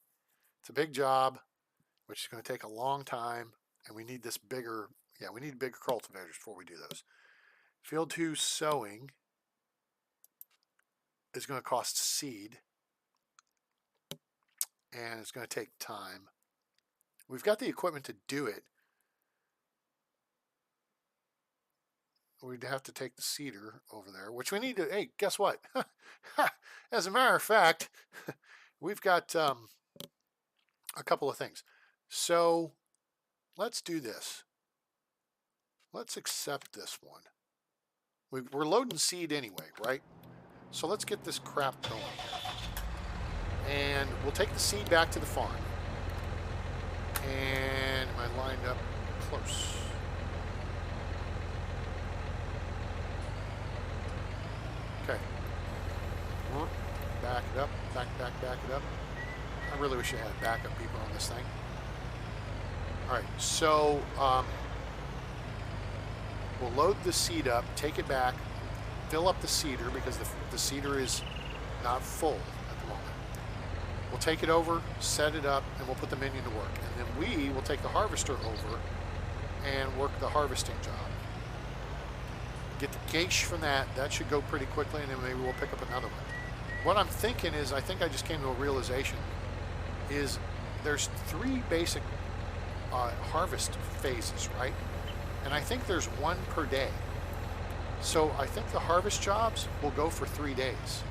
It's a big job, which is going to take a long time, and we need this bigger... Yeah, we need bigger cultivators before we do those. Field 2, sowing is going to cost seed, and it's going to take time. We've got the equipment to do it. We'd have to take the seeder over there, which we need to, hey, guess what? As a matter of fact, we've got a couple of things. So let's do this. Let's accept this one. We're loading seed anyway, right? So let's get this crap going. And we'll take the seed back to the farm. And am I lined up close? Okay. Back it up. Back it up. I really wish I had backup people on this thing. Alright, so we'll load the seed up, take it back, fill up the seeder because the seeder is not full at the moment. We'll take it over, set it up, and we'll put the minion to work. And then we will take the harvester over and work the harvesting job. Get the gauge from that. That should go pretty quickly, and then maybe we'll pick up another one. What I'm thinking is, I think I just came to a realization, is there's 3 basic harvest phases, right? And I think there's 1 per day. So I think the harvest jobs will go for 3 days.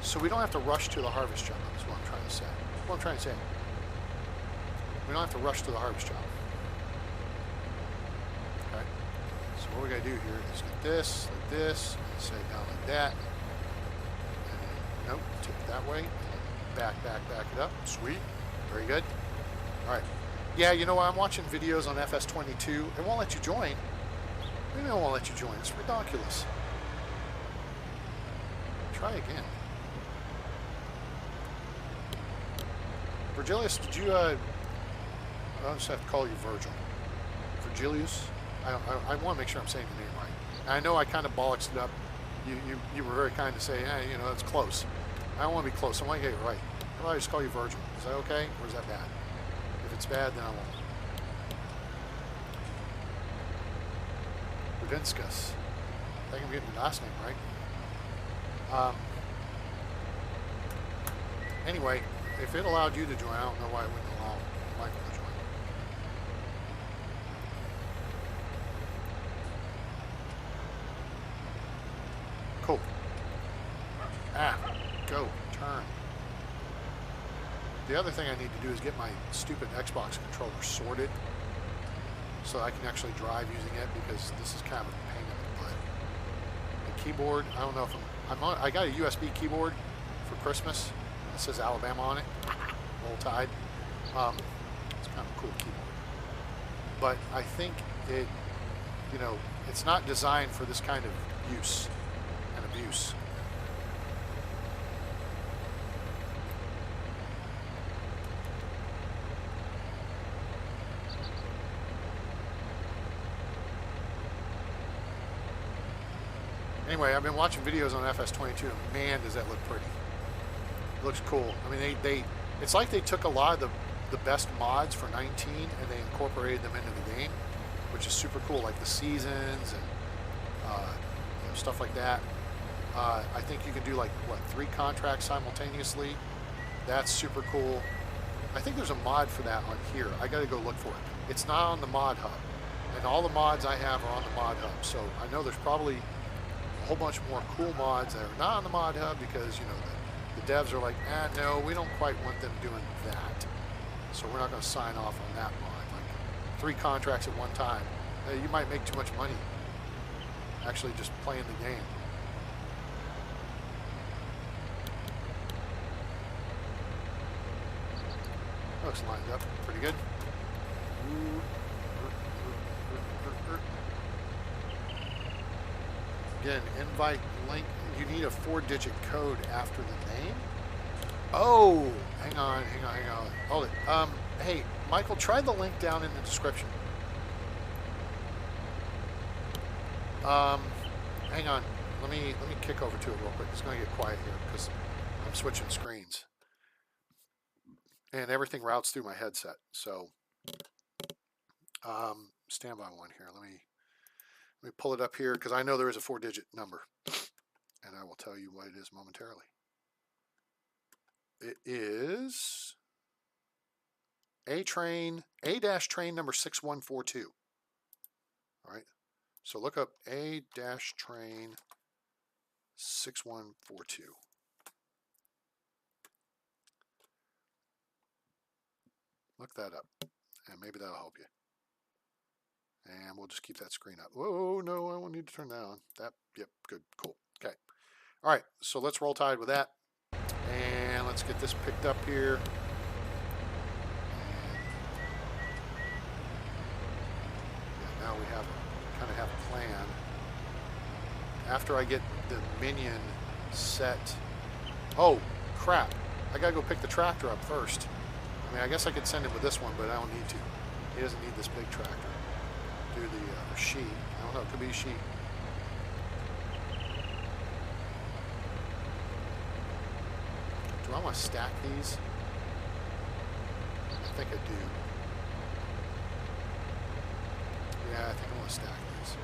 So we don't have to rush to the harvest job, is what I'm trying to say. We don't have to rush to the harvest job. Okay? So what we gotta do here is get this, like this, and say down like that. And then, nope, tip it that way. Back it up. Sweet. Very good. Alright. Yeah, you know what? I'm watching videos on FS22. It won't let you join. Maybe it won't let you join. It's ridiculous. Try again. Virgilius, did you, I'll just have to call you Virgil. Virgilius? I want to make sure I'm saying the name right. I know I kind of bollocks it up. You were very kind to say, hey, you know, that's close. I don't want to be close. I want to get it right. How about I just call you Virgil? Is that okay? Or is that bad? If it's bad, then I won't. Rudinskas. I think I'm getting the last name right. Anyway, if it allowed you to join, I don't know why it wouldn't allow Michael to join. Cool. Go. Turn. The other thing I need to do is get my stupid Xbox controller sorted so I can actually drive using it, because this is kind of a pain in the butt. The keyboard, I don't know if I got a USB keyboard for Christmas. It says Alabama on it. Roll Tide. It's kind of a cool keyboard. But I think it, you know, it's not designed for this kind of use and abuse. Anyway, I've been watching videos on FS22, and man, does that look pretty. It looks cool. I mean, it's like they took a lot of the best mods for 19 and they incorporated them into the game, which is super cool, like the seasons and you know, stuff like that. I think you can do like, what, 3 contracts simultaneously. That's super cool. I think there's a mod for that on here. I gotta go look for it. It's not on the mod hub. And all the mods I have are on the mod hub. So I know there's probably a whole bunch more cool mods that are not on the mod hub because, you know, the devs are like, no, we don't quite want them doing that. So we're not gonna sign off on that mod. Like 3 contracts at one time. You might make too much money actually just playing the game. Looks lined up pretty good. Again, invite link. You need a 4-digit code after the name. Oh, hang on. Hold it. Hey, Michael, try the link down in the description. Hang on. Let me kick over to it real quick. It's going to get quiet here because I'm switching screens. And everything routes through my headset. So, stand by one here. Let me pull it up here because I know there is a 4-digit number. And I will tell you what it is momentarily. It is A-train number 6142. All right. So look up A-train 6142. Look that up, and maybe that'll help you. And we'll just keep that screen up. Whoa, no, I won't need to turn that on. Yep, good, cool. Okay. All right, so let's roll tide with that. And let's get this picked up here. And now we kind of have a plan. After I get the minion set. Oh, crap. I got to go pick the tractor up first. I mean, I guess I could send him with this one, but I don't need to. He doesn't need this big tractor. Do the sheet. I don't know. It could be a sheet. Do I want to stack these? I think I do. Yeah, I think I want to stack these.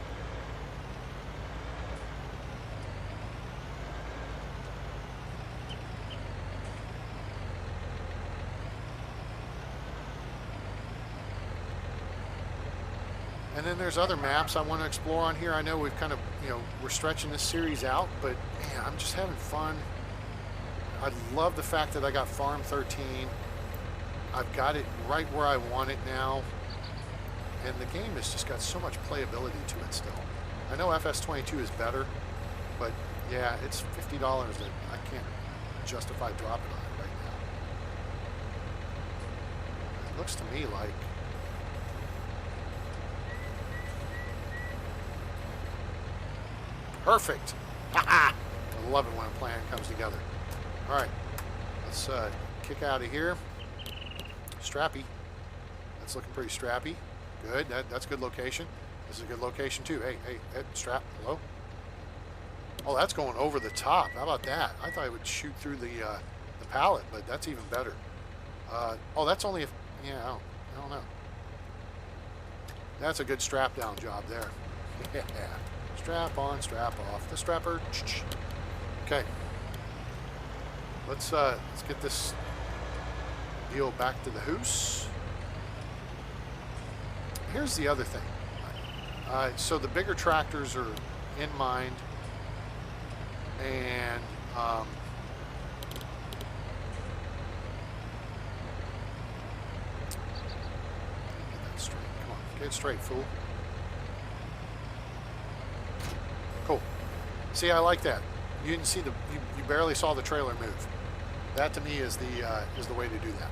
And then there's other maps I want to explore on here. I know we've kind of, you know, we're stretching this series out, but man, I'm just having fun. I love the fact that I got Farm 13. I've got it right where I want it now. And the game has just got so much playability to it still. I know FS22 is better, but yeah, it's $50 that I can't justify dropping on it right now. It looks to me like perfect. I love it when a plan comes together. All right, let's kick out of here. Strappy. That's looking pretty strappy. Good. That's a good location. This is a good location too. Hey, strap. Hello. Oh, that's going over the top. How about that? I thought it would shoot through the pallet, but that's even better. Oh, that's only if. Yeah, I don't know. That's a good strap down job there. Yeah. Strap on, strap off. The strapper. Okay. Let's get this deal back to the hoose. Here's the other thing. So the bigger tractors are in mind, and get that straight. Come on, get it straight, fool. Cool. See, I like that. You didn't see you barely saw the trailer move. That to me is the way to do that.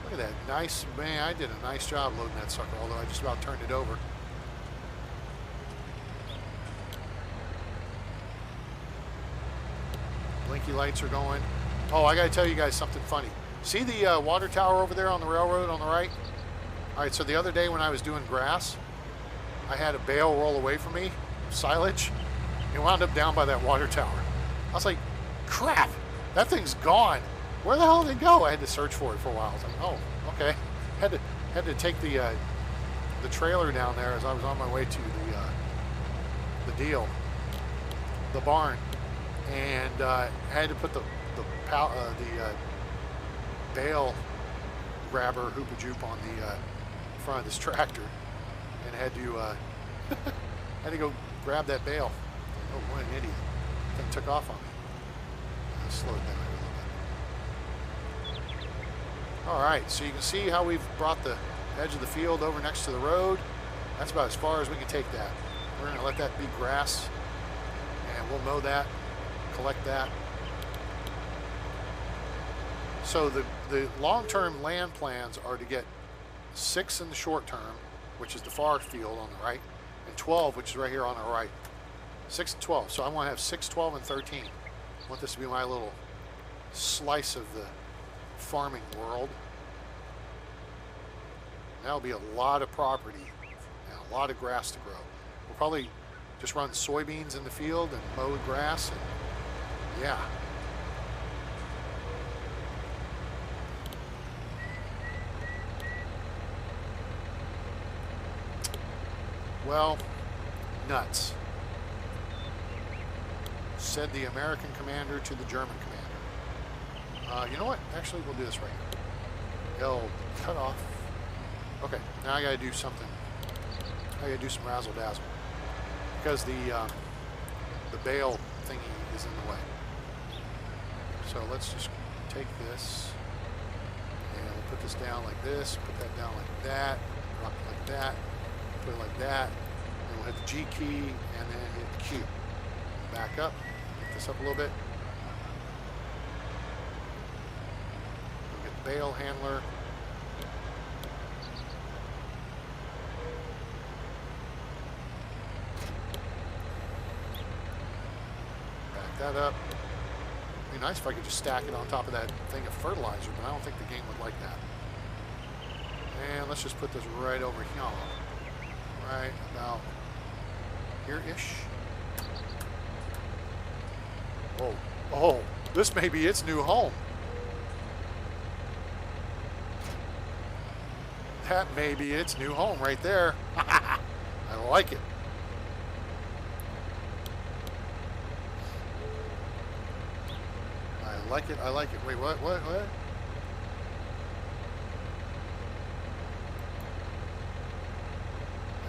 Look at that. Nice, man, I did a nice job loading that sucker, although I just about turned it over. Blinky lights are going. Oh, I gotta tell you guys something funny. See the water tower over there on the railroad on the right? All right, so the other day when I was doing grass, I had a bale roll away from me, silage, and wound up down by that water tower. I was like, crap, that thing's gone. Where the hell did it go? I had to search for it for a while. I was like, oh, okay. Had to take the trailer down there as I was on my way to the barn, and had to put the bale grabber hoopa-joop on the front of this tractor, and had to go grab that bale. Oh, what an idiot! Thing took off on me. I slowed down a little bit. All right, so you can see how we've brought the edge of the field over next to the road. That's about as far as we can take that. We're going to let that be grass, and we'll mow that, collect that. So the long-term land plans are to get 6 in the short term, which is the far field on the right, and 12, which is right here on the right. 6 and 12. So I want to have 6, 12, and 13. I want this to be my little slice of the farming world. That'll be a lot of property and a lot of grass to grow. We'll probably just run soybeans in the field and mow the grass, and yeah. Well, nuts, said the American commander to the German commander. You know what? Actually, we'll do this right here. It'll cut off. Okay, now I gotta do something. I gotta do some razzle dazzle because the bale thingy is in the way. So let's just take this and we'll put this down like this. Put that down like that. Drop it like that. Put it like that. And we'll hit the G key and then hit Q. Back up. Pick this up a little bit. We'll get the bale handler. That up. It'd be nice if I could just stack it on top of that thing of fertilizer, but I don't think the game would like that. And let's just put this right over here. Right about here-ish. Whoa. Oh, this may be its new home. That may be its new home right there. I like it. I like it. I like it. Wait, what?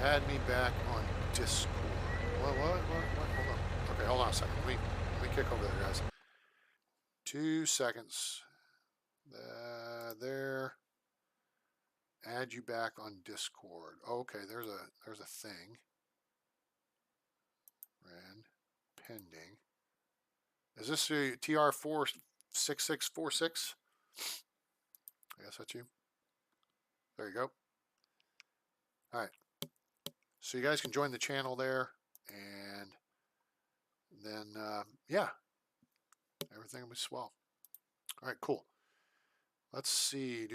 Add me back on Discord. What? Hold on. Okay, hold on a second. Let me kick over there, guys. 2 seconds. There. Add you back on Discord. Okay, there's a thing. Ran pending. Is this a TR46646? I guess that's you. There you go. All right. So you guys can join the channel there, and then yeah, everything will be swell. All right, cool. Let's see.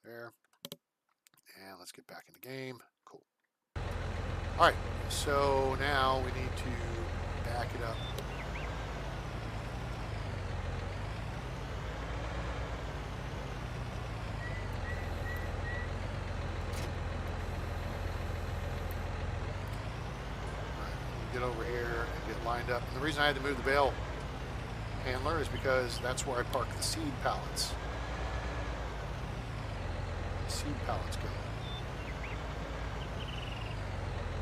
There. And let's get back in the game. Cool. All right. So now we need to back it up. Get over here and get lined up. And the reason I had to move the bale handler is because that's where I park the seed pallets. The seed pallets go.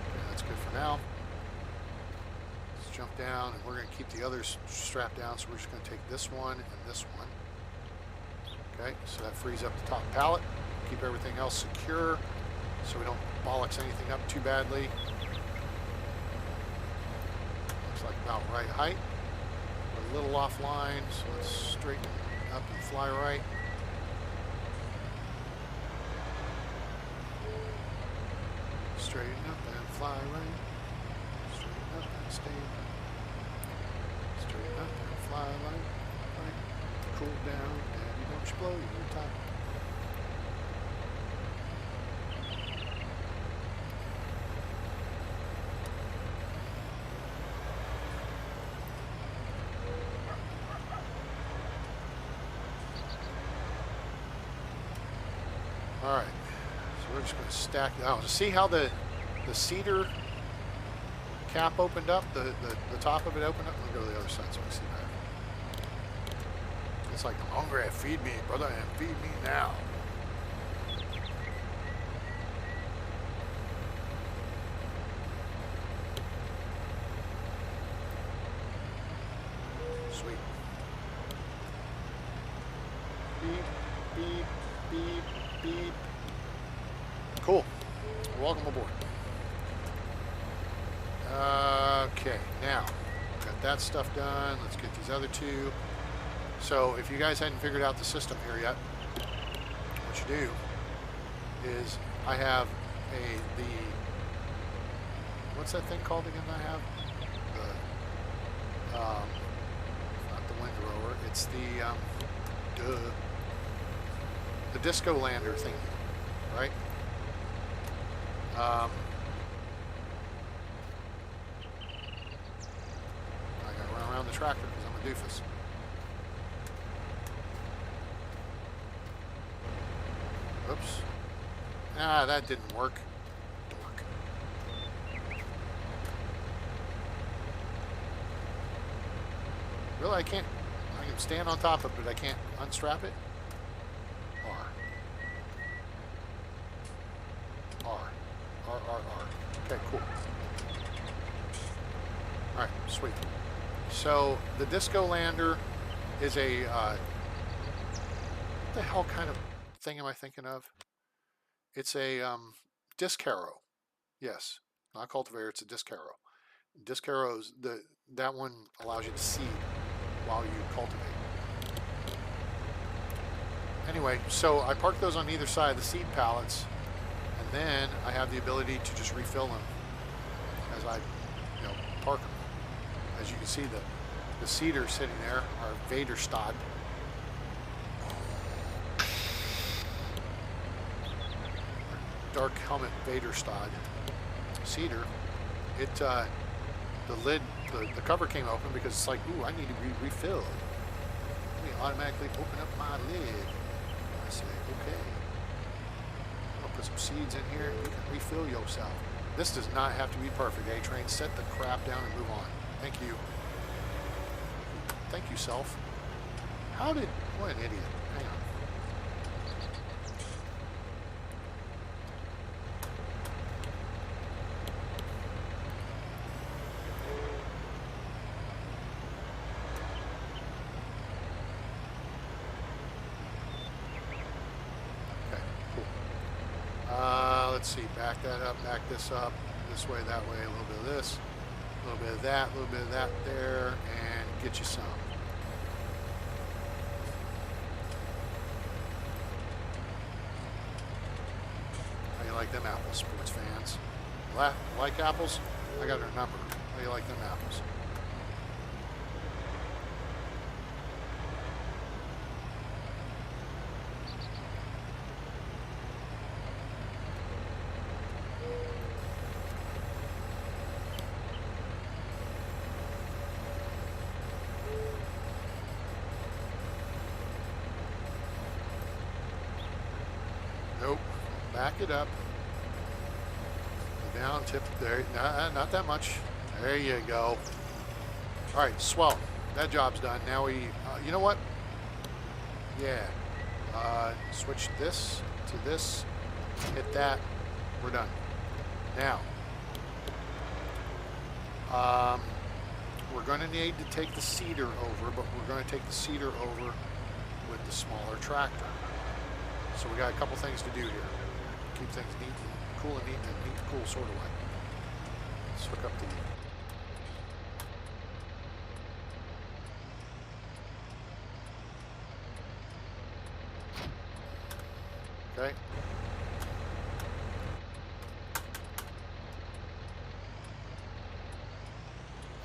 Okay, that's good for now. Let's jump down, and we're going to keep the others strapped down, so we're just going to take this one and this one. Okay, so that frees up the top pallet. Keep everything else secure so we don't bollocks anything up too badly. Like about right height. We're a little offline, so let's straighten up and fly right. Straighten up and fly right. Straighten up and stay right. Straighten up and fly right. Cool down, daddy, don't you blow your top. All right, so we're just going to stack. Oh, see how the cedar cap opened up? The top of it opened up? We'll go to the other side so we see that. It's like, I'm hungry, feed me, brother, and feed me now. Sweet. Beep, beep, beep, beep. Cool. Welcome aboard. Okay, now, got that stuff done. Let's get these other two. So, if you guys hadn't figured out the system here yet, what you do is I have what's that thing called again that I have? Not the Windrower, it's the disco lander thing, right? I gotta run around the tractor because I'm a doofus. Oops. Ah, that didn't work. Dork. Really, I can stand on top of it, but I can't unstrap it? R. R. R, R, R. Okay, cool. Alright, sweet. So, the Disco Lander is a, what the hell kind of thing am I thinking of? It's a disc harrow. Yes, not cultivator, it's a disc harrow. Disc harrows, that one allows you to seed while you cultivate. Anyway, so I park those on either side of the seed pallets, and then I have the ability to just refill them as I, park them. As you can see, the cedar sitting there are Vaderstad. Dark helmet Vaderstad cedar. The lid, the cover came open because it's like, ooh, I need to be refilled. Let me automatically open up my lid. I say, okay. I'll put some seeds in here. You can refill yourself. This does not have to be perfect. A-Train, set the crap down and move on. Thank you. Thank you, self. What an idiot. Hang on. Let's see, back that up, back this up, this way, that way, a little bit of this, a little bit of that, a little bit of that there, and get you some. How you like them apples, sports fans? Like apples? I got their number. How you like them apples? Nope. Back it up. Go down, tip there. Not that much. There you go. All right, swell. That job's done. Now we, you know what? Yeah. Switch this to this. Hit that. We're done. Now, we're going to need to take the cedar over, but we're going to take the cedar over with the smaller tractor. So we got a couple things to do here. Keep things neat and cool and neat and neat and cool sort of way. Let's hook up the... Okay.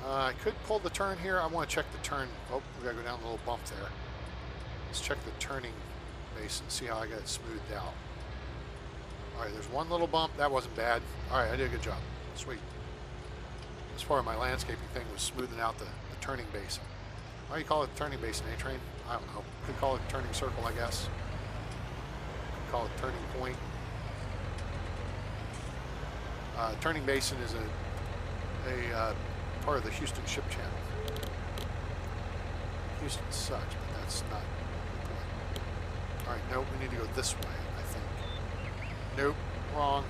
I could pull the turn here. I want to check the turn. Oh, we gotta go down a little bump there. Let's check the turning basin, see how I got it smoothed out. All right, there's one little bump. That wasn't bad. All right, I did a good job. Sweet. This part of my landscaping thing was smoothing out the turning basin. Why do you call it the turning basin, A-Train? I don't know. Could call it turning circle, I guess. Could call it Turning Point. Turning Basin is a part of the Houston Ship Channel. Houston sucks, but that's not the point. Alright, nope, we need to go this way, I think. Nope, wrong.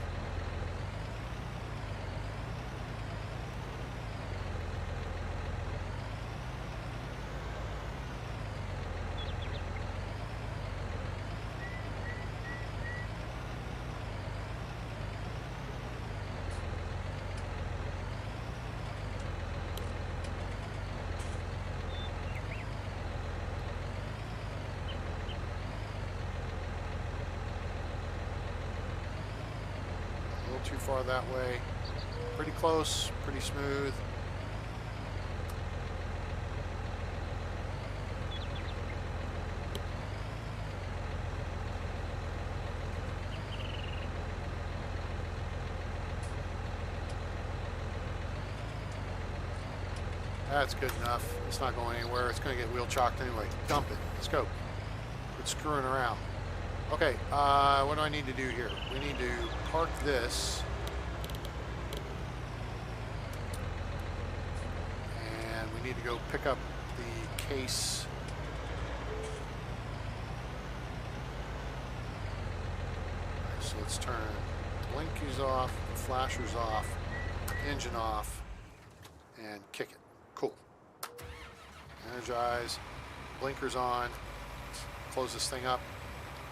Too far that way. Pretty close, pretty smooth. That's good enough. It's not going anywhere. It's going to get wheel chocked anyway. Dump it. Let's go. Quit screwing around. Okay, what do I need to do here? We need to park this. And we need to go pick up the case. Alright, so let's turn blinkies off, flashers off, engine off, and kick it. Cool. Energize, blinkers on, close this thing up.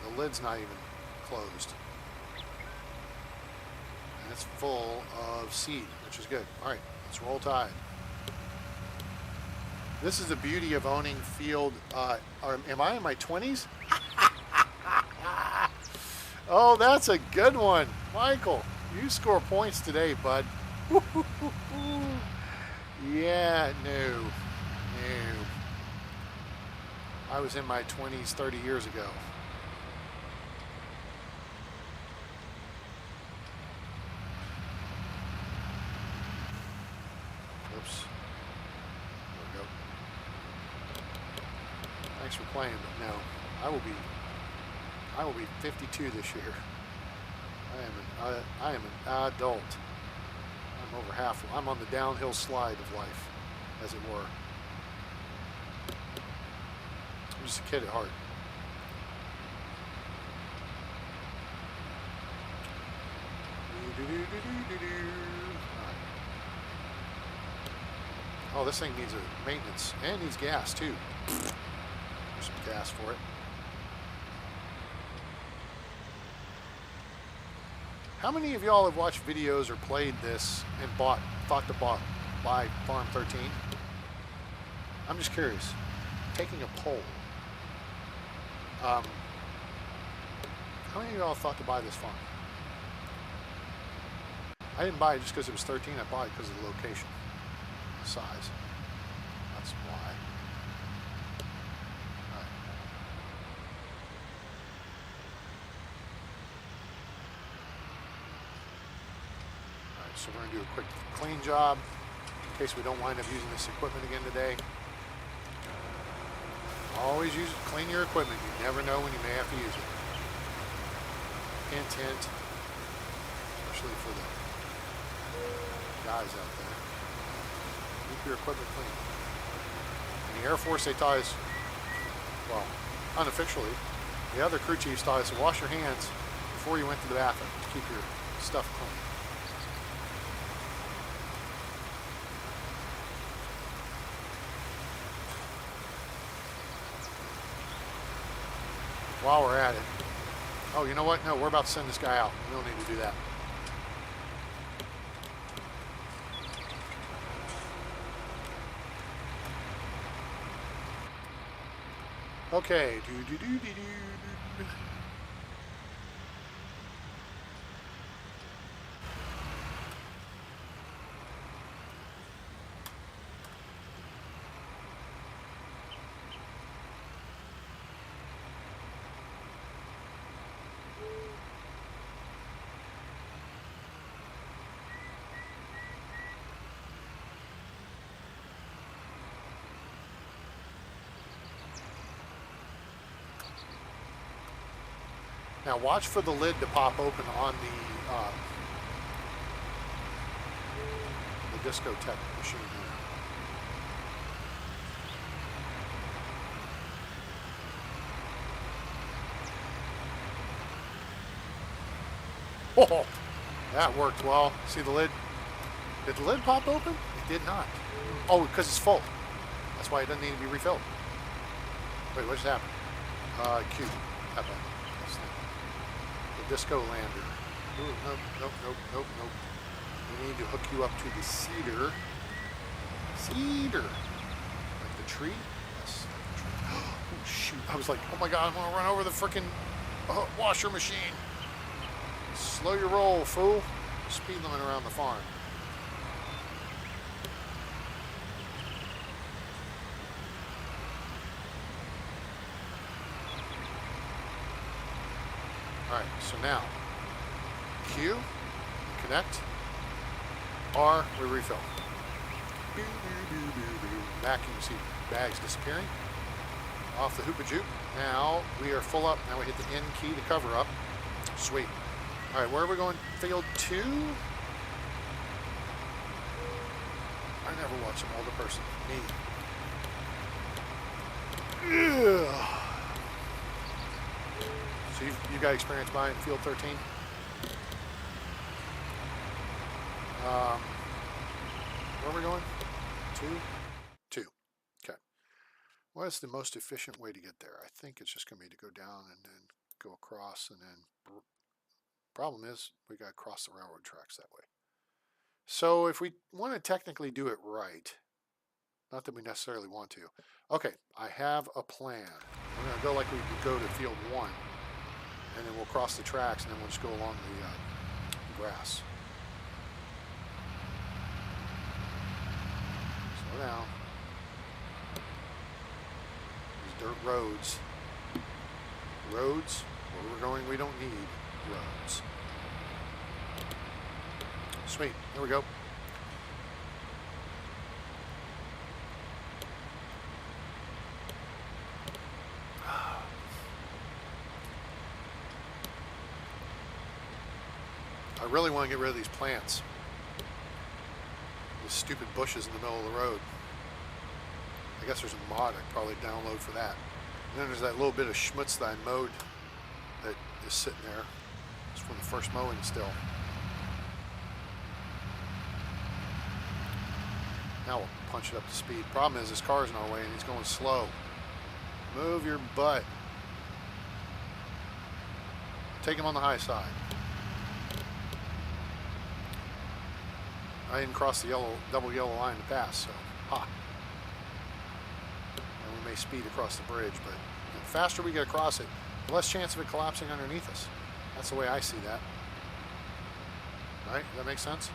The lid's not even closed. And it's full of seed, which is good. All right, let's roll tide. This is the beauty of owning field. Am I in my 20s? Oh, that's a good one. Michael, you score points today, bud. Yeah, no. I was in my 20s 30 years ago. Oops. There we go. Thanks for playing, but no. I will be 52 this year. I am an adult. I'm over half. I'm on the downhill slide of life, as it were. I'm just a kid at heart. Right. Oh, this thing needs a maintenance and needs gas too. There's some gas for it. How many of y'all have watched videos or played this and thought to buy Farm 13? I'm just curious. Taking a poll. How many of y'all thought to buy this farm? I didn't buy it just because it was 13. I bought it because of the location, the size. That's why. All right. All right, so we're going to do a quick clean job in case we don't wind up using this equipment again today. Always clean your equipment. You never know when you may have to use it. Hint, hint. Especially for the guys out there. Keep your equipment clean. In the Air Force, they taught us, well, unofficially, the other crew chiefs taught us to wash your hands before you went to the bathroom to keep your stuff clean. While we're at it, oh, you know what? No, we're about to send this guy out. We don't need to do that. Okay. Now watch for the lid to pop open on the Discotech machine here. Oh, that worked well. See the lid? Did the lid pop open? It did not. Oh, because it's full. That's why it doesn't need to be refilled. Wait, what just happened? Q. That button. The Disco Lander. Ooh, nope. We need to hook you up to the cedar. Cedar. Like the tree? Yes, like the tree. Oh, shoot. I was like, oh my god, I'm going to run over the freaking washer machine. Slow your roll, fool. Speed limit around the farm. Alright, so now, Q, connect, R, we refill. Back, you can see bags disappearing. Off the hoopa-joop. Now, we are full up. Now we hit the N key to cover up. Sweet. Alright, where are we going? Field 2? I never watch an older person. Me. Ugh. So you got experience buying field 13? Where are we going? 2? Okay. What is the most efficient way to get there? I think it's just going to be to go down and then go across, and then problem is we got to cross the railroad tracks that way. So if we want to technically do it right, not that we necessarily want to. Okay, I have a plan. We're going to go like we would go to field 1. And then we'll cross the tracks, and then we'll just go along the grass. Slow down. These dirt roads. Roads, where we're going, we don't need roads. Sweet, there we go. I really want to get rid of these plants. These stupid bushes in the middle of the road. I guess there's a mod I'd probably download for that. And then there's that little bit of schmutz that I mowed that is sitting there. It's from the first mowing still. Now we'll punch it up to speed. Problem is, this car's in our way and he's going slow. Move your butt. Take him on the high side. I didn't cross the double yellow line to pass, so ha. And we may speed across the bridge, but the faster we get across it, the less chance of it collapsing underneath us. That's the way I see that. All right, does that make sense?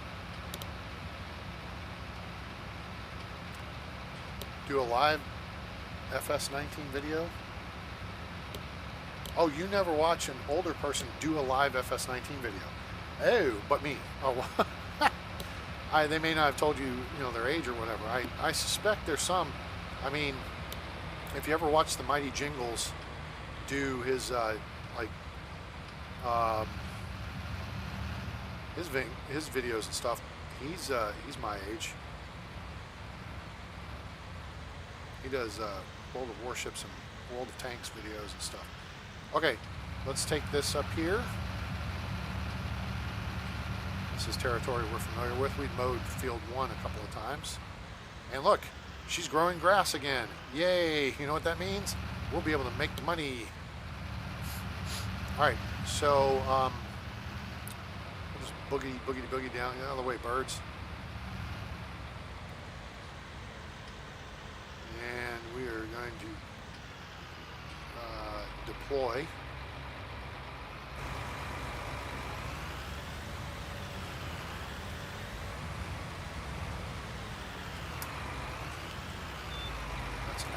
Do a live FS19 video. Oh, you never watch an older person do a live FS19 video. Oh, but me. Oh, they may not have told you, their age or whatever. I suspect there's some. I mean, if you ever watch the Mighty Jingles do his his videos and stuff, he's my age. He does World of Warships and World of Tanks videos and stuff. Okay, let's take this up here. This is territory we're familiar with. We've mowed field 1 a couple of times. And look, she's growing grass again. Yay! You know what that means? We'll be able to make money. All right, so we'll just boogie down. Get out of the way, birds. And we are going to deploy.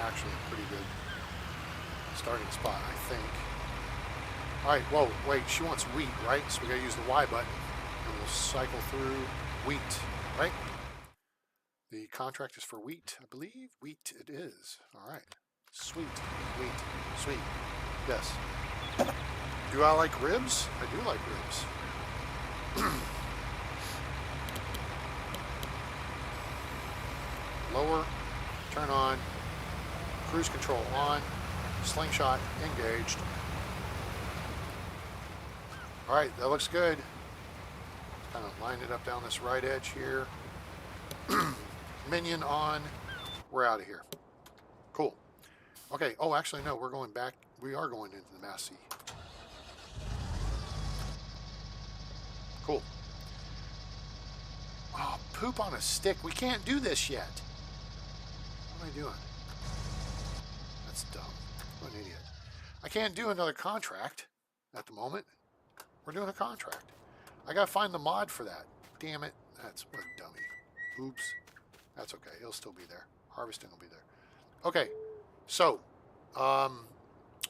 Actually a pretty good starting spot, I think. All right, whoa, wait, she wants wheat, right? So we gotta use the Y button, and we'll cycle through wheat, right? The contract is for wheat, I believe. Wheat it is. All right, sweet, wheat, sweet, yes. Do I like ribs? I do like ribs. Lower, turn on, cruise control on, slingshot engaged. All right, that looks good. Kind of line it up down this right edge here. Minion on. We're out of here. Cool. Okay. Oh, actually, no. We're going back. We are going into the Mass Sea. Cool. Oh, poop on a stick. We can't do this yet. What am I doing? That's dumb. What an idiot. I can't do another contract at the moment. We're doing a contract. I gotta find the mod for that. Damn it. That's what a dummy. Oops. That's okay. It'll still be there. Harvesting will be there. Okay. So,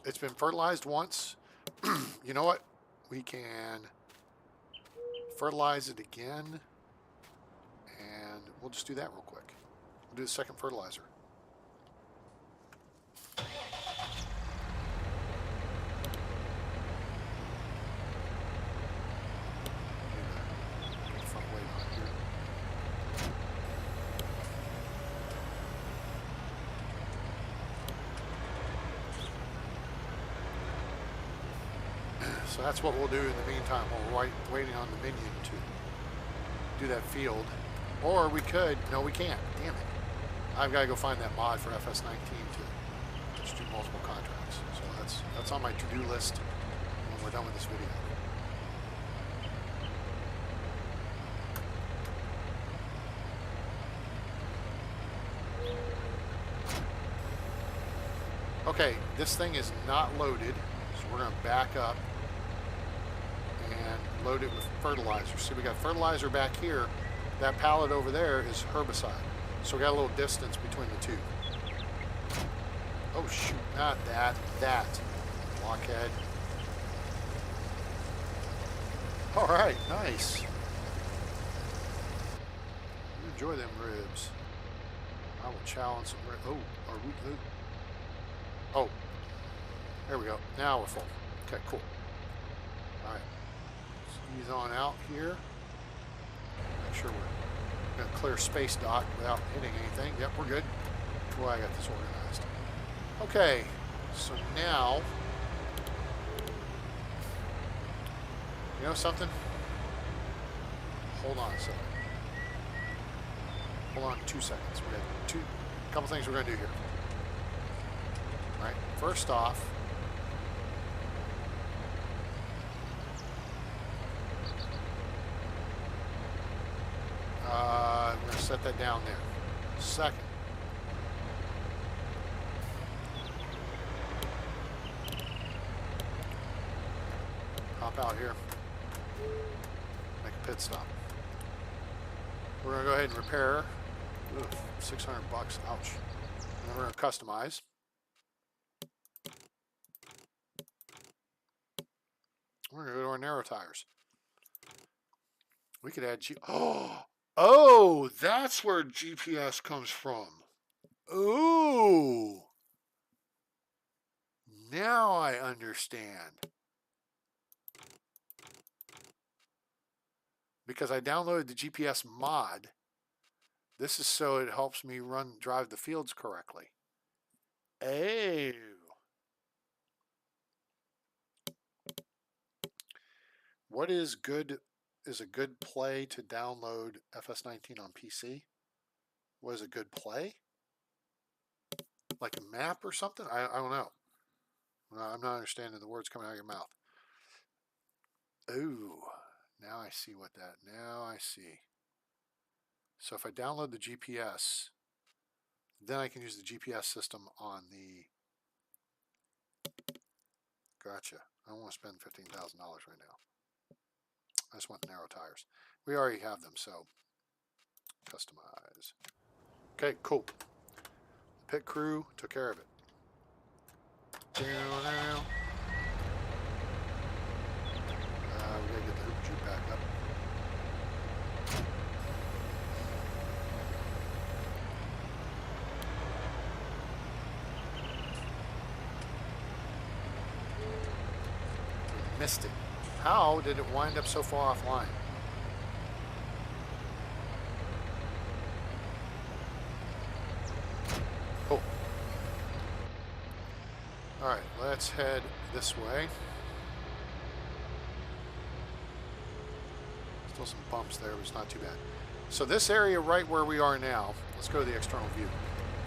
it's been fertilized once. You know what? We can fertilize it again. And we'll just do that real quick. We'll do the second fertilizer. So that's what we'll do in the meantime while we're waiting on the minion to do that field. Or we could, no we can't, damn it. I've got to go find that mod for FS19 to just do multiple contracts. So that's on my to-do list when we're done with this video. Okay, this thing is not loaded, so we're going to back up and load it with fertilizer. See, we got fertilizer back here. That pallet over there is herbicide. So we got a little distance between the two. Oh shoot, not that, that. Blockhead. All right, nice. You enjoy them ribs. I will chow on some ribs. Oh, are we? Oh, there we go. Now we're full. Okay, cool. All right. Ease on out here. Make sure we're going to clear space dock without hitting anything. Yep, we're good. Boy, I got this organized. Okay, so now, you know something? Hold on a second. Hold on 2 seconds. We got a couple things we're going to do here. All right, first off, I'm going to set that down there. Second, hop out here, make a pit stop. We're going to go ahead and repair. Ugh, $600, ouch. And we're going to customize. We're going to go to our narrow tires. We could add Oh, that's where GPS comes from. Ooh. Now I understand. Because I downloaded the GPS mod. This is so it helps me drive the fields correctly. Oh. What is a good play to download FS19 on PC? What is a good play? Like a map or something? I don't know. I'm not understanding the words coming out of your mouth. Ooh, now I see now I see. So if I download the GPS, then I can use the GPS system on the... Gotcha. I don't want to spend $15,000 right now. I just want the narrow tires. We already have them, so customize. Okay, cool. The pit crew took care of it. We gotta get the hoop jute back up. Missed it. How did it wind up so far offline? Cool. Alright, let's head this way. Still some bumps there, but it's not too bad. So this area right where we are now, let's go to the external view.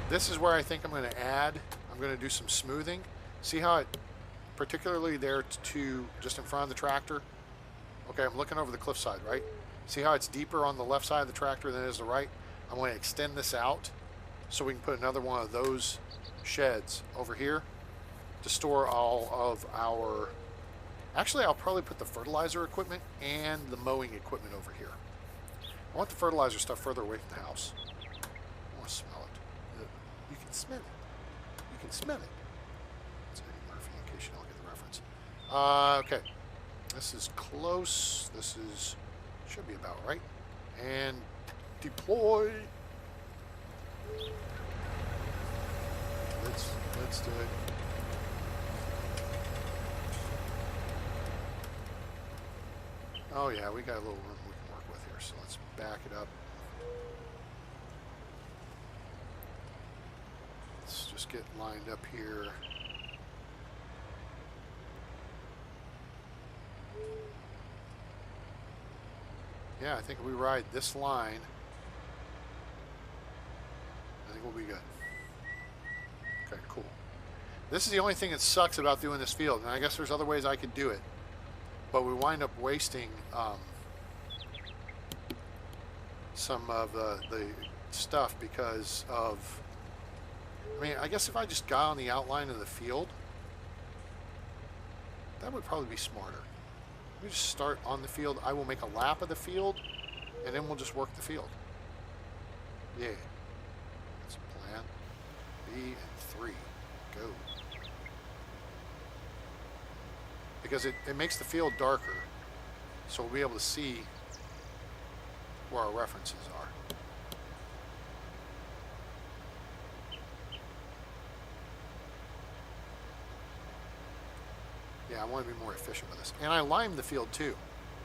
This is where I think I'm going to add, I'm going to do some smoothing. See how it, particularly there to just in front of the tractor. Okay, I'm looking over the cliffside, right? See how it's deeper on the left side of the tractor than it is the right? I'm going to extend this out so we can put another one of those sheds over here to store all of our... Actually, I'll probably put the fertilizer equipment and the mowing equipment over here. I want the fertilizer stuff further away from the house. I want to smell it. You can smell it. You can smell it. It's Eddie Murphy, in case you don't get the reference. Okay. This is close. This is... should be about right. And deploy. Let's do it. Oh yeah, we got a little room we can work with here, so let's back it up. Let's just get lined up here. Yeah, I think if we ride this line, I think we'll be good. Okay, cool. This is the only thing that sucks about doing this field, and I guess there's other ways I could do it. But we wind up wasting some of the stuff because of... I mean, I guess if I just got on the outline of the field, that would probably be smarter. Let me just start on the field. I will make a lap of the field, and then we'll just work the field. Yeah. That's a plan. B and 3. Go. Because it makes the field darker, so we'll be able to see where our references are. Yeah, I want to be more efficient with this. And I limed the field too.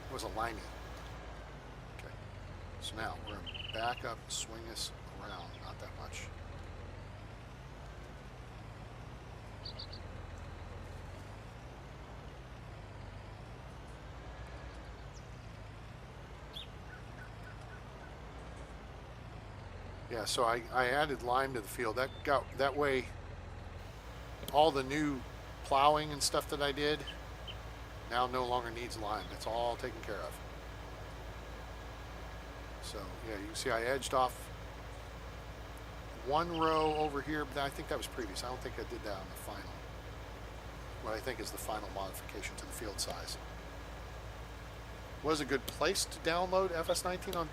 It was a limey. Okay. So now we're going to back up and swing this around. Not that much. Yeah, so I added lime to the field. That way all the new plowing and stuff that I did now no longer needs lime. It's all taken care of. So yeah, you can see I edged off one row over here, but I think that was previous. I don't think I did that on the final. What I think is the final modification to the field size. Was a good place to download FS19 on?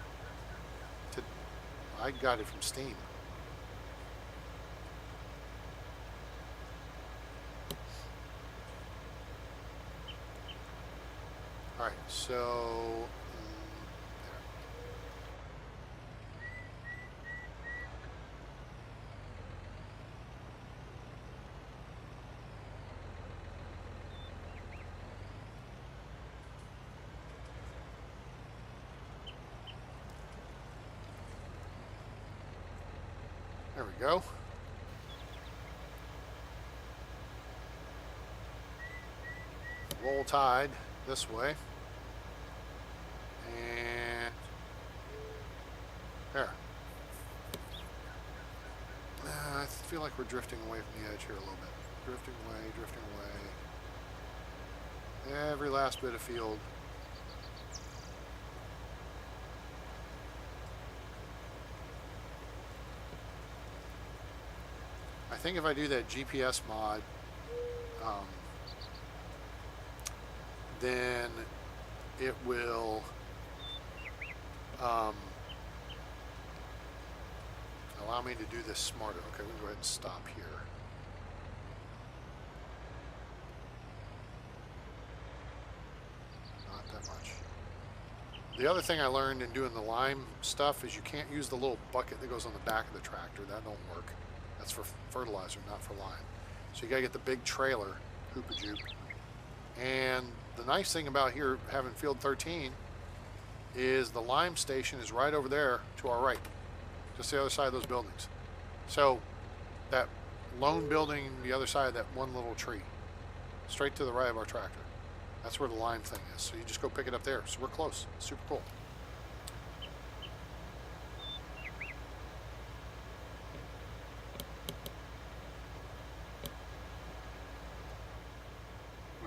I got it from Steam. All right, so there we go. Roll tide this way. And there. I feel like we're drifting away from the edge here a little bit. Drifting away, drifting away. Every last bit of field. I think if I do that GPS mod, then it will allow me to do this smarter. Okay, we can go ahead and stop here. Not that much. The other thing I learned in doing the lime stuff is you can't use the little bucket that goes on the back of the tractor. That don't work. That's for fertilizer, not for lime. So you gotta get the big trailer, hoop-a-joop, and the the nice thing about here having field 13 is the lime station is right over there to our right, just the other side of those buildings. So that lone building, the other side of that one little tree, straight to the right of our tractor. That's where the lime thing is. So you just go pick it up there. So we're close. Super cool.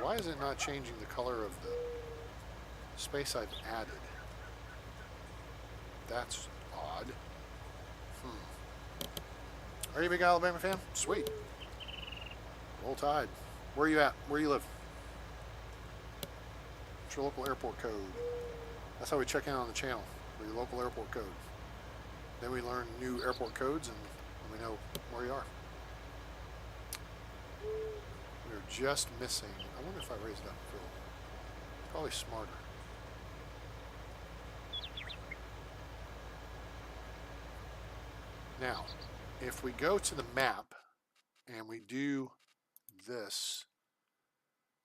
Why is it not changing the color of the space I've added? That's odd. Are you a big Alabama fan? Sweet. Roll Tide. Where are you at? Where you live? What's your local airport code? That's how we check in on the channel. With your local airport code. Then we learn new airport codes and we know where you are. We're just missing. I wonder if I raised it up. Probably smarter. Now, if we go to the map and we do this,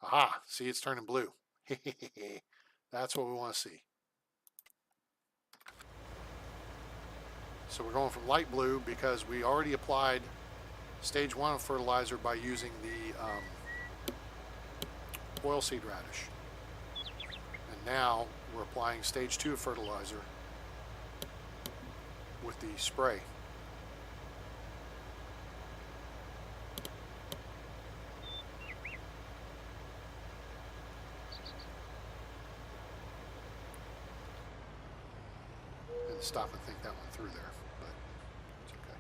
aha, see, it's turning blue. That's what we want to see. So we're going from light blue because we already applied stage 1 of fertilizer by using the oilseed radish. And now we're applying stage 2 of fertilizer with the spray. Stop and think that one through there, but it's okay.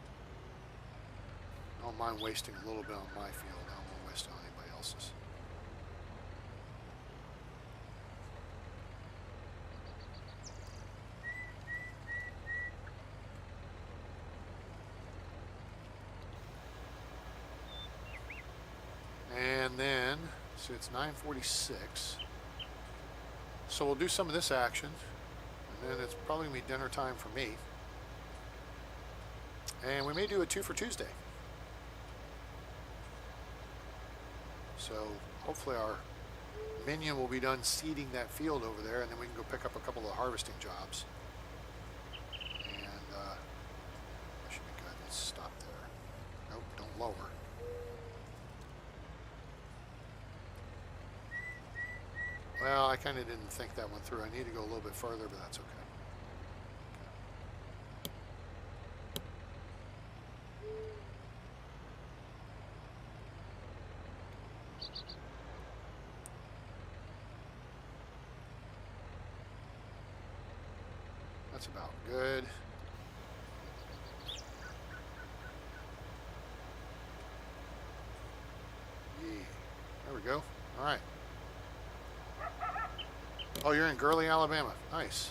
I don't mind wasting a little bit on my field. I don't want to waste it on anybody else's. And then, so it's 9:46. So we'll do some of this action. And it's probably going to be dinner time for me. And we may do a 2 for Tuesday. So hopefully our minion will be done seeding that field over there, and then we can go pick up a couple of harvesting jobs. And that should be good. Let's stop there. Nope, don't lower. Well, I kind of didn't think that one through. I need to go a little bit further, but that's okay. That's about good. Yeah. There we go. All right. Oh, you're in Gurley, Alabama. Nice.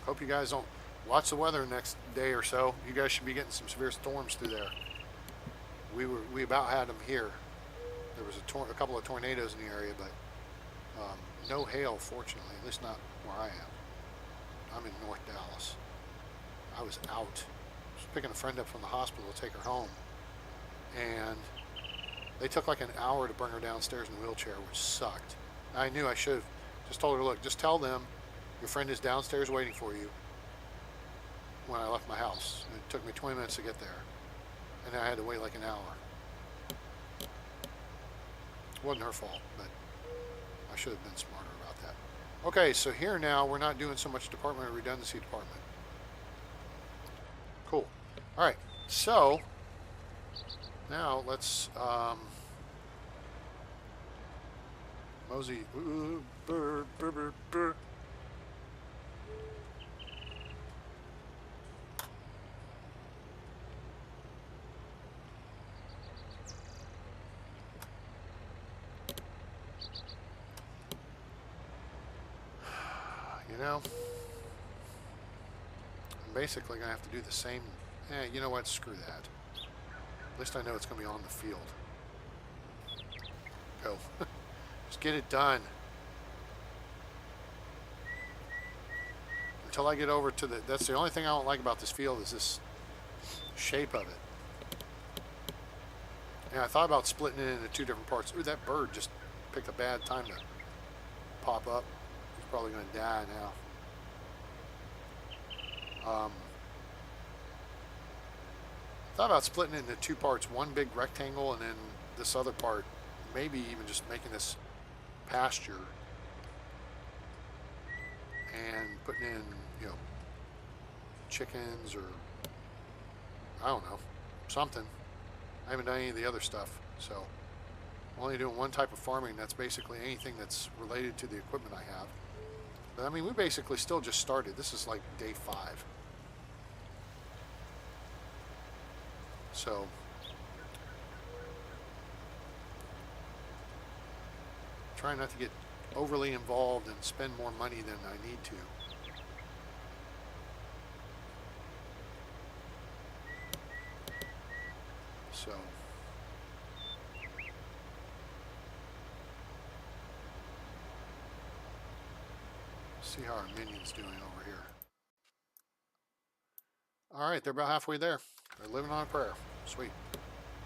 Hope you guys don't watch the weather next day or so. You guys should be getting some severe storms through there. We about had them here. There was a couple of tornadoes in the area, but no hail, fortunately. At least not where I am. I'm in North Dallas. I was out. I was picking a friend up from the hospital to take her home, and they took like an hour to bring her downstairs in a wheelchair, which sucked. I knew I should have just told her, look, just tell them your friend is downstairs waiting for you when I left my house. It took me 20 minutes to get there, and I had to wait like an hour. It wasn't her fault, but I should have been smarter about that. Okay, so here now we're not doing so much Department of Redundancy department. Cool. All right, so now let's mosey. Burr, burr, burr, burr. You know, I'm basically going to have to do the same. You know what? Screw that. At least I know it's going to be on the field. Go. Just get it done. Until I get over to the... That's the only thing I don't like about this field is this shape of it. And I thought about splitting it into two different parts. Ooh, that bird just picked a bad time to pop up. He's probably going to die now. Thought about splitting it into two parts. One big rectangle and then this other part. Maybe even just making this pasture. And putting in, you know, chickens or, I don't know, something. I haven't done any of the other stuff, so I'm only doing one type of farming. That's basically anything that's related to the equipment I have. But I mean, we basically still just started. This is like day 5. So trying not to get overly involved and spend more money than I need to. So see how our minion's doing over here. All right, they're about halfway there. They're living on a prayer. Sweet.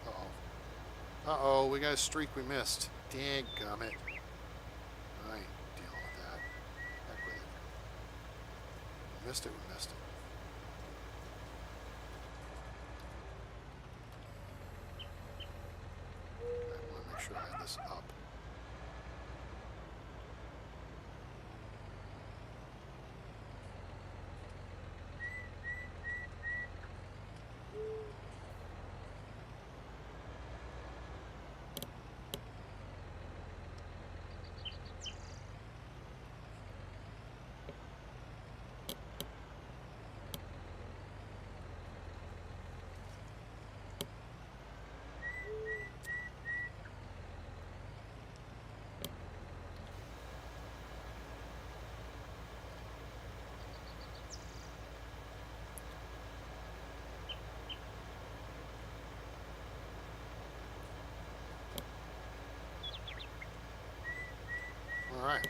Uh-oh. Uh-oh, we got a streak we missed. Dadgummit. I ain't dealing with that. Heck with it. We missed it, we missed it. I want to make sure I had this up. All right.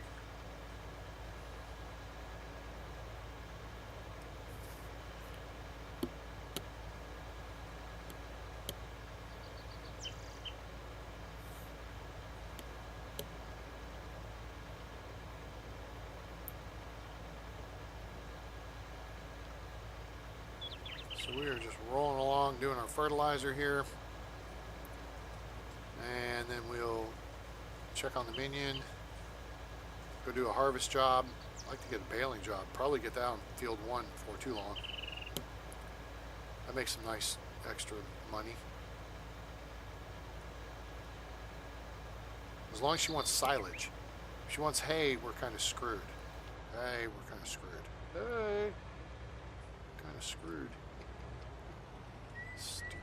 So we are just rolling along doing our fertilizer here. And then we'll check on the minion. Go do a harvest job. I'd like to get a baling job. Probably get that on field 1 before too long. That makes some nice extra money. As long as she wants silage. If she wants hay, we're kind of screwed. Hey, we're kind of screwed. Hey, kind of screwed. Stupid.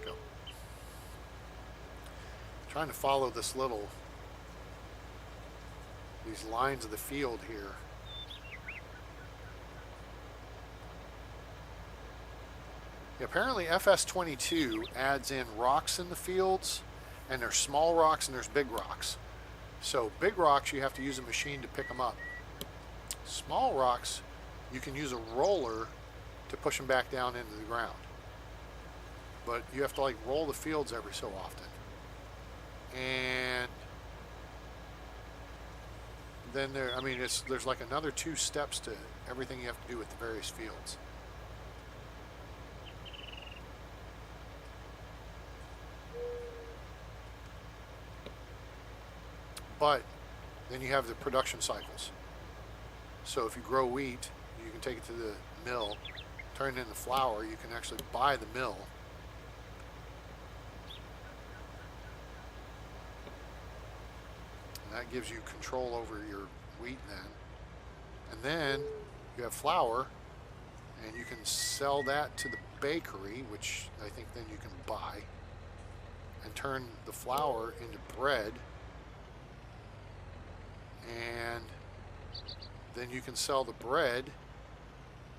Go. Trying to follow this little, these lines of the field here. Apparently FS22 adds in rocks in the fields, and there's small rocks and there's big rocks. So big rocks, you have to use a machine to pick them up. Small rocks, you can use a roller to push them back down into the ground. But you have to like roll the fields every so often. And then there's like another 2 steps to everything you have to do with the various fields. But then you have the production cycles. So if you grow wheat, you can take it to the mill, turn it into flour. You can actually buy the mill. And that gives you control over your wheat then. And then you have flour, and you can sell that to the bakery, which I think then you can buy, and turn the flour into bread. And then you can sell the bread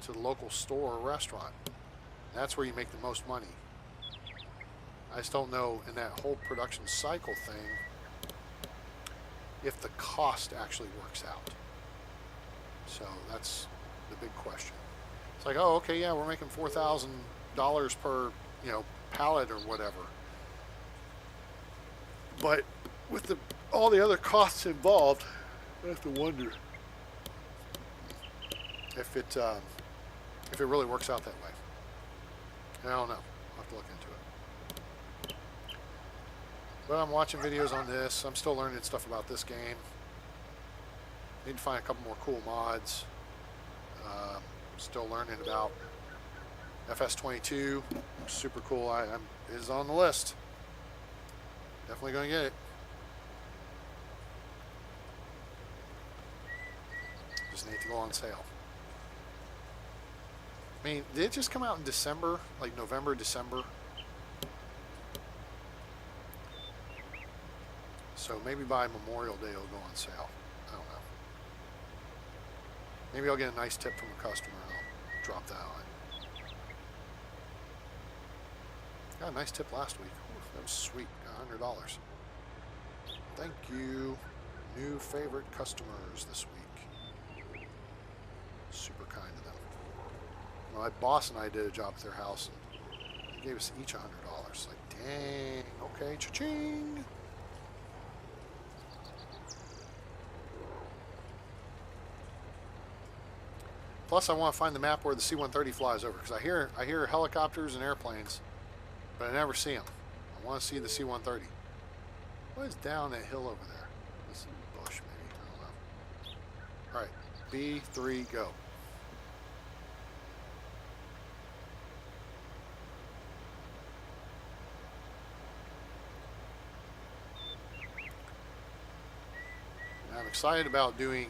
to the local store or restaurant. That's where you make the most money. I just don't know in that whole production cycle thing if the cost actually works out. So that's the big question. It's like, oh, okay, yeah, we're making $4,000 per, pallet or whatever. But with all the other costs involved, I have to wonder if it really works out that way. I don't know. I'll have to look into it. But I'm watching videos on this. I'm still learning stuff about this game. Need to find a couple more cool mods. Still learning about FS22. Super cool. It is on the list. Definitely going to get it. Just need to go on sale. I mean, did it just come out in December? Like November, December? So maybe by Memorial Day it'll go on sale. I don't know. Maybe I'll get a nice tip from a customer and I'll drop that on. Got a nice tip last week. Ooh, that was sweet. Got $100. Thank you. New favorite customers this week. Super kind of them. My boss and I did a job at their house and they gave us each $100. Like, dang. Okay, cha-ching. Plus, I want to find the map where the C-130 flies over because I hear helicopters and airplanes, but I never see them. I want to see the C-130. What is down that hill over there? This is bush, maybe. I don't know. All right, B3, go. And I'm excited about doing.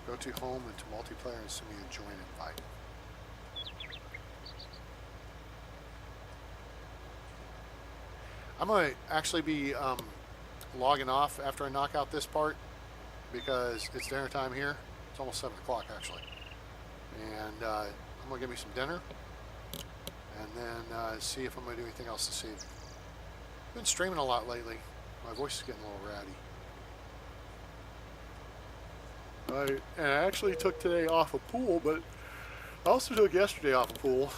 Go to home into multiplayer and send me a join invite. I'm going to actually be logging off after I knock out this part because it's dinner time here. It's almost 7 o'clock actually. And I'm going to get me some dinner and then see if I'm going to do anything else this evening. I've been streaming a lot lately. My voice is getting a little ratty. And I actually took today off of pool, but I also took yesterday off of pool.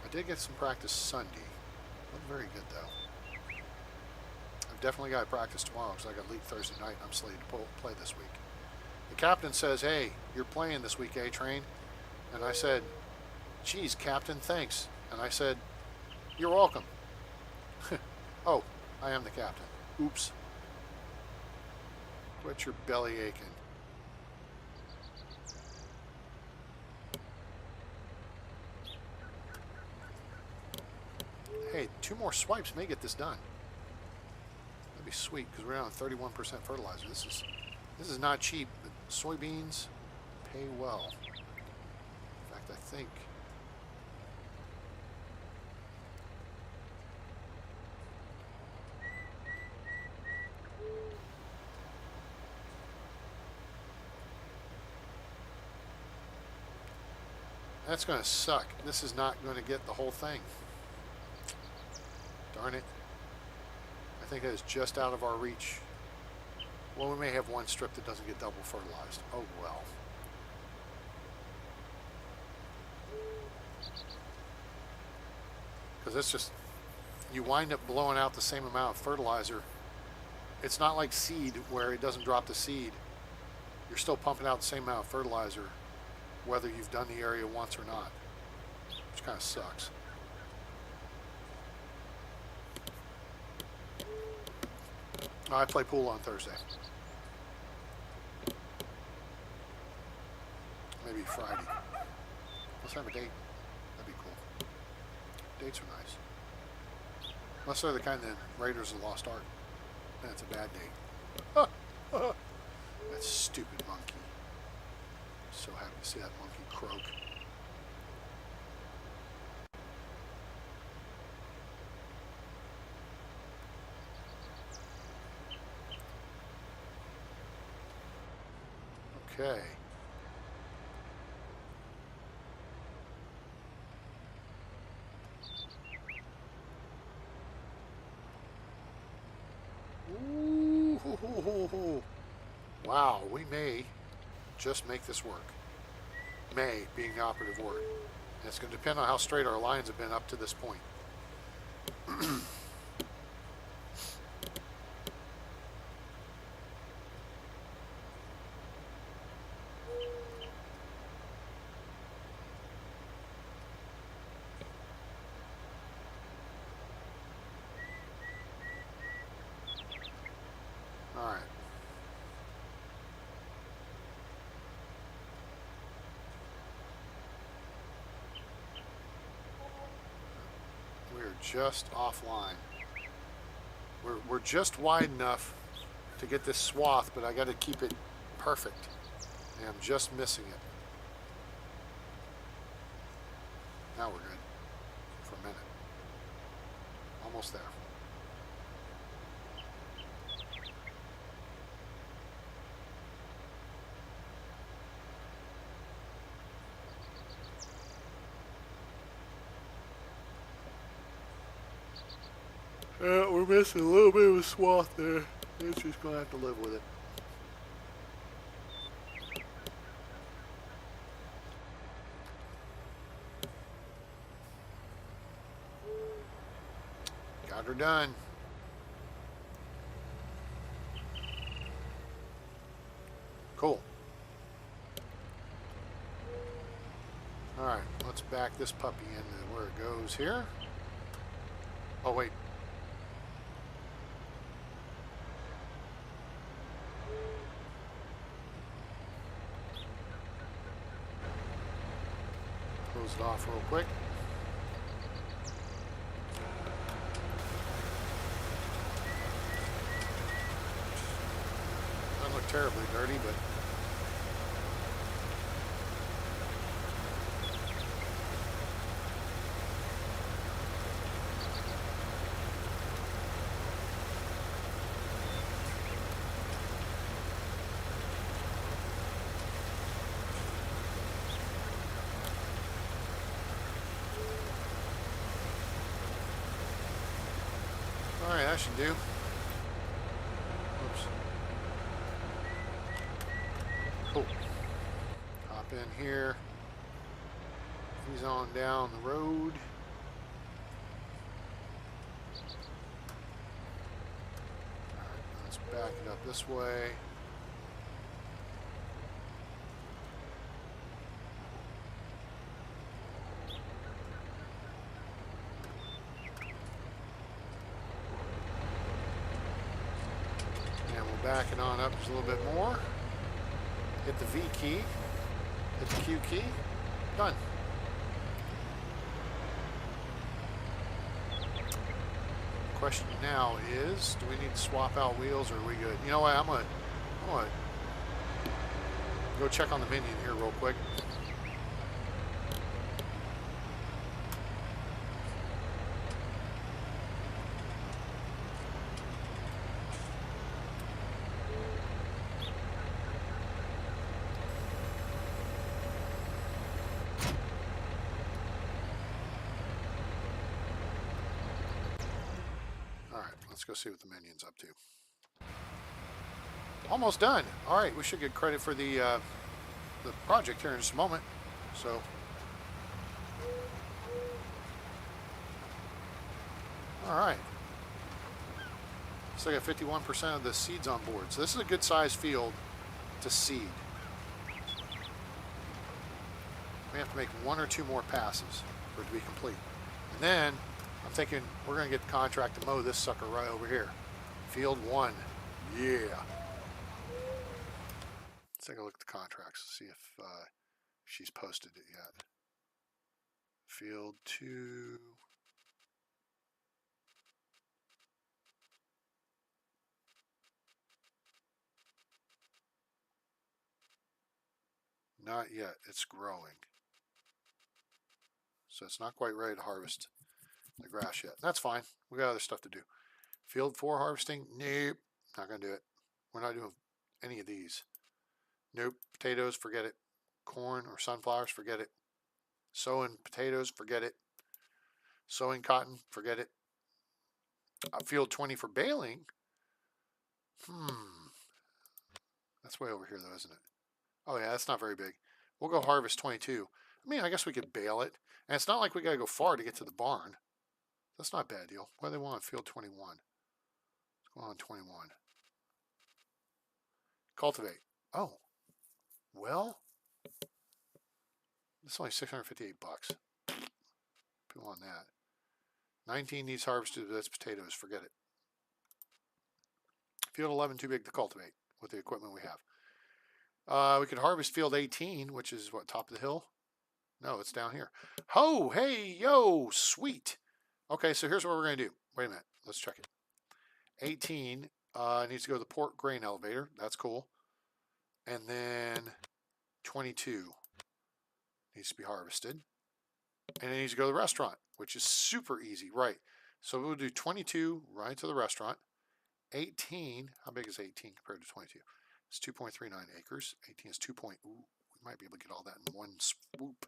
I did get some practice Sunday. Wasn't very good though. I've definitely got to practice tomorrow because I got league Thursday night and I'm slated to play this week. The captain says, "Hey, you're playing this week, A-Train?" And I said, "Geez, Captain, thanks." And I said, "You're welcome." Oh, I am the captain. Oops. Quit your belly aching. Hey, 2 more swipes may get this done. That'd be sweet because we're on 31% fertilizer. This is not cheap, but soybeans pay well. In fact, I think that's going to suck. This is not going to get the whole thing. Darn it. I think that is just out of our reach. Well, we may have one strip that doesn't get double fertilized. Oh, well. Because it's just, you wind up blowing out the same amount of fertilizer. It's not like seed where it doesn't drop the seed. You're still pumping out the same amount of fertilizer whether you've done the area once or not, which kind of sucks. I play pool on Thursday. Maybe Friday. Let's have a date. That'd be cool. Dates are nice. Unless they're the kind that Raiders of the Lost Ark. Then it's a bad date. That stupid monkey. So happy to see that monkey croak. Okay. Wow, we may just make this work. May being the operative word. And it's going to depend on how straight our lines have been up to this point. All right. We're just offline. We're just wide enough to get this swath, but I got to keep it perfect. And I'm just missing it. Now we're good for a minute. Almost there. We're missing a little bit of a swath there. It's just going to have to live with it. Got her done. Cool. All right, let's back this puppy into where it goes here. Oh, wait. Close it off real quick. Doesn't look terribly dirty, but all right, that should do. Oops. Cool. Hop in here. He's on down the road. All right, let's back it up this way. Back it on up just a little bit more. Hit the V key. Hit the Q key. Done. Question now is, do we need to swap out wheels or are we good? You know what, I'm gonna go check on the minion here real quick. Let's go see what the minion's up to. Almost done. All right, we should get credit for the project here in just a moment. So, all right. So I got 51% of the seeds on board. So this is a good size field to seed. We have to make one or two more passes for it to be complete. And then I'm thinking we're going to get the contract to mow this sucker right over here. Field 1. Yeah. Let's take a look at the contracts, see if she's posted it yet. Field 2. Not yet. It's growing. So it's not quite ready to harvest the grass yet. That's fine. We got other stuff to do. Field 4 harvesting? Nope. Not going to do it. We're not doing any of these. Nope. Potatoes, forget it. Corn or sunflowers, forget it. Sowing potatoes, forget it. Sowing cotton, forget it. Field 20 for baling? The That's way over here, though, isn't it? Oh, yeah, that's not very big. We'll go harvest 22. I mean, I guess we could bale it. And it's not like we got to go far to get to the barn. That's not a bad deal. What do they want? Field 21. Let's go on 21. Cultivate. Oh, well, it's only 658 bucks. People on that. 19 needs harvested, but that's potatoes. Forget it. Field 11 too big to cultivate with the equipment we have. We could harvest field 18, which is what, top of the hill? No, it's down here. Ho, hey, yo, sweet. Okay, so here's what we're going to do. Wait a minute. Let's check it. 18 needs to go to the port grain elevator. That's cool. And then 22 needs to be harvested. And it needs to go to the restaurant, which is super easy, right? So we'll do 22 right to the restaurant. 18, how big is 18 compared to 22? It's 2.39 acres. 18 is 2. Ooh, we might be able to get all that in one swoop.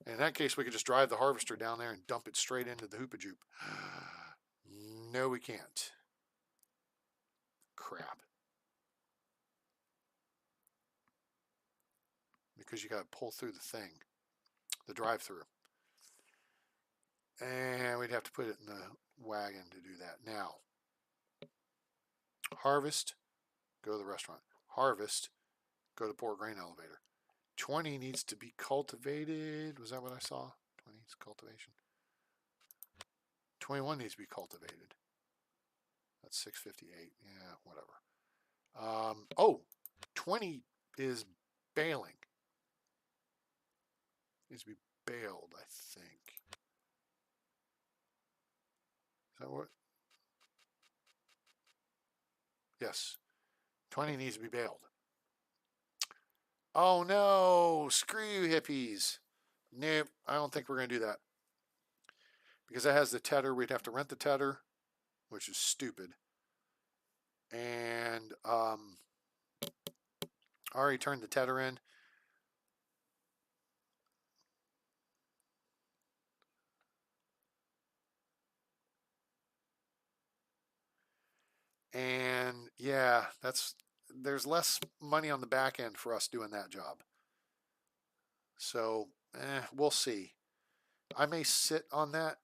And in that case, we could just drive the harvester down there and dump it straight into the hoopajoop. No, we can't. Crap. Because you got to pull through the thing, the drive-through. And we'd have to put it in the wagon to do that. Now, harvest, go to the restaurant. Harvest, go to the port grain elevator. 20 needs to be cultivated. Was that what I saw? 20 is cultivation. 21 needs to be cultivated. That's 658. Yeah, whatever. Oh, 20 is baling. Needs to be baled, I think. Is that what? Yes. 20 needs to be baled. Oh no, screw you hippies. Nope, I don't think we're going to do that. Because that has the tedder. We'd have to rent the tedder, which is stupid. And I already turned the tedder in. And yeah, there's less money on the back end for us doing that job. So we'll see. I may sit on that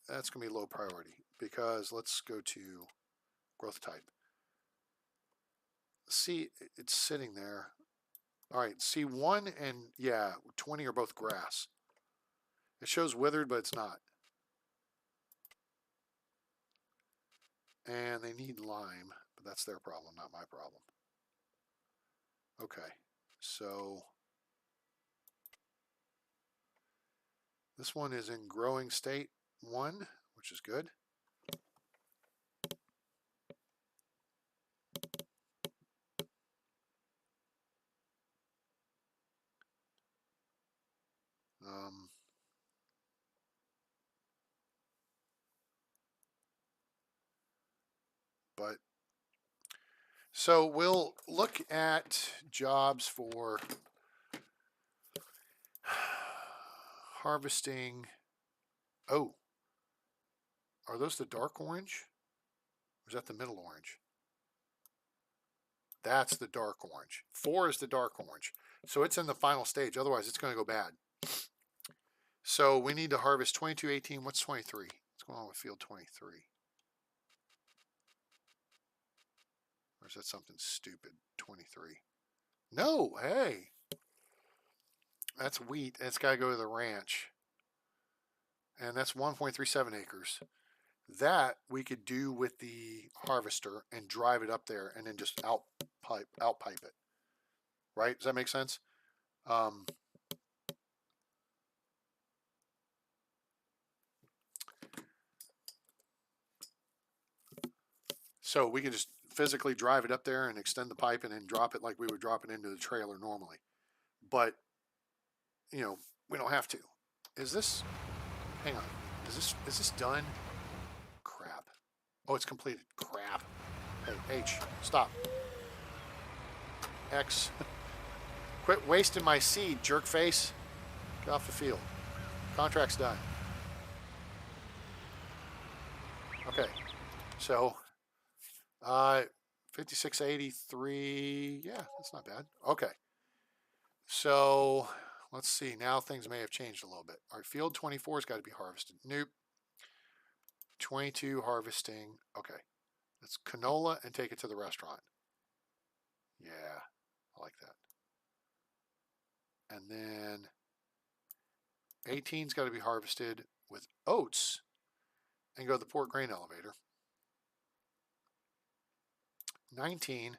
that's going to be low priority because let's go to growth type. See, it's sitting there. All right, C1 and yeah, 20 are both grass. It shows withered, but it's not. And they need lime, but that's their problem, not my problem. Okay, so this one is in growing state 1, which is good. But so we'll look at jobs for harvesting. Oh, are those the dark orange? Or is that the middle orange? That's the dark orange. 4 is the dark orange. So it's in the final stage. Otherwise, it's going to go bad. So we need to harvest 22, 18. What's 23? What's going on with field 23? Or is that something stupid? 23. No, hey. That's wheat. It's got to go to the ranch. And that's 1.37 acres. That we could do with the harvester and drive it up there and then just outpipe it. Right? Does that make sense? So we can just physically drive it up there and extend the pipe and then drop it like we would drop it into the trailer normally. But, you know, we don't have to. Is this, hang on, is this done? Crap. Oh, it's completed. Crap. Hey, H, stop. X. Quit wasting my seed, jerk face. Get off the field. Contract's done. Okay. So, 5683. Yeah, that's not bad. Okay. So let's see. Now things may have changed a little bit. All right, field 24 has got to be harvested. Nope. 22 harvesting. Okay. Let's canola and take it to the restaurant. Yeah, I like that. And then 18's got to be harvested with oats and go to the port grain elevator. 19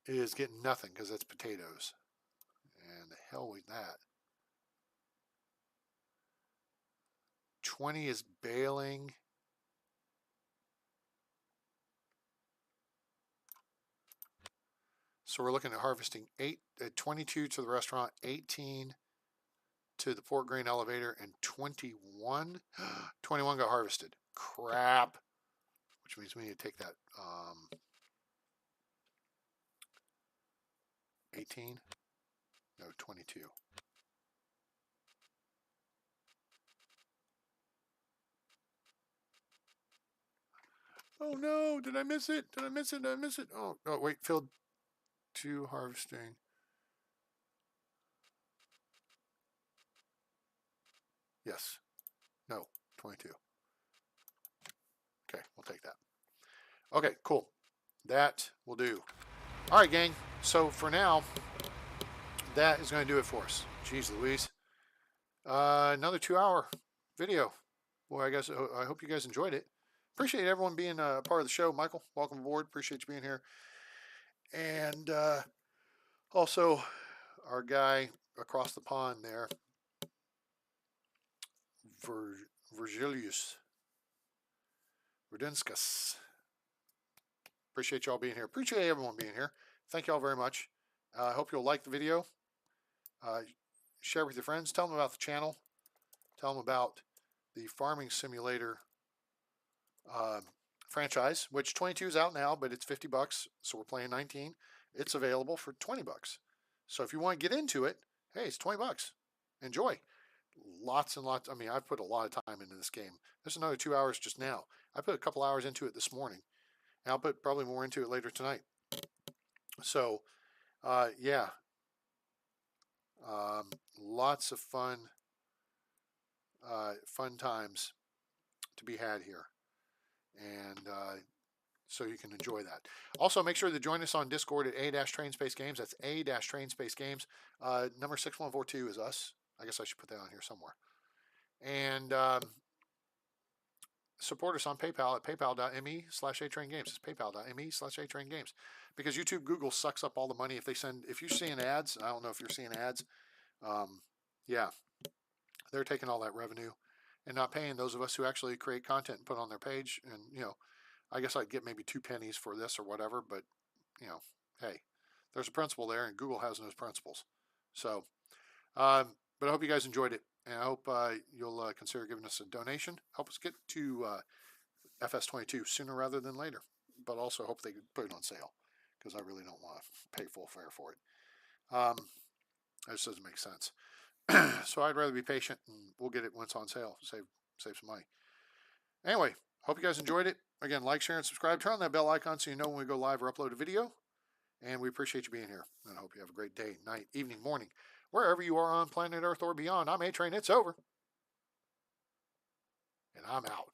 is getting nothing because that's potatoes. And the hell with that. 20 is baling. So we're looking at harvesting 22 to the restaurant, 18 to the port grain elevator, and 21. 21 got harvested. Crap. Which means we need to take that 18. No, 22. Oh no, did I miss it? Did I miss it? Did I miss it? Oh, no, wait, field 2 harvesting. Yes. No, 22. Okay, we'll take that. Okay, cool. That will do. All right, gang. So for now, that is going to do it for us. Jeez Louise. Another 2-hour video. Boy, I hope you guys enjoyed it. Appreciate everyone being a part of the show. Michael, welcome aboard. Appreciate you being here. And also, our guy across the pond there, Virgilius Rudinskas. Appreciate y'all being here. Appreciate everyone being here. Thank y'all very much. I hope you'll like the video. Share with your friends. Tell them about the channel. Tell them about the Farming Simulator franchise, which 22 is out now, but it's $50. So we're playing 19. It's available for $20. So if you want to get into it, hey, it's $20. Enjoy. Lots and lots. I mean, I've put a lot of time into this game. There's another 2 hours just now. I put a couple hours into it this morning. And I'll put probably more into it later tonight. So, yeah. Lots of fun times to be had here. And so you can enjoy that. Also, make sure to join us on Discord at A-Trainspace Games. That's A-Trainspace Games. Number 6142 is us. I guess I should put that on here somewhere. And support us on PayPal at paypal.me/atraingames. It's paypal.me/atraingames. Because YouTube, Google sucks up all the money if you're seeing ads. I don't know if you're seeing ads. Yeah, they're taking all that revenue and not paying those of us who actually create content and put on their page. And, I guess I'd get maybe 2 pennies for this or whatever, but, hey, there's a principle there, and Google has those principles. So, but I hope you guys enjoyed it, and I hope you'll consider giving us a donation. Help us get to FS22 sooner rather than later, but also hope they put it on sale, because I really don't want to pay full fare for it. That just doesn't make sense. So I'd rather be patient, and we'll get it when it's on sale. Save some money. Anyway, hope you guys enjoyed it. Again, like, share, and subscribe. Turn on that bell icon so you know when we go live or upload a video. And we appreciate you being here. And I hope you have a great day, night, evening, morning, wherever you are on planet Earth or beyond. I'm A-Train. It's over. And I'm out.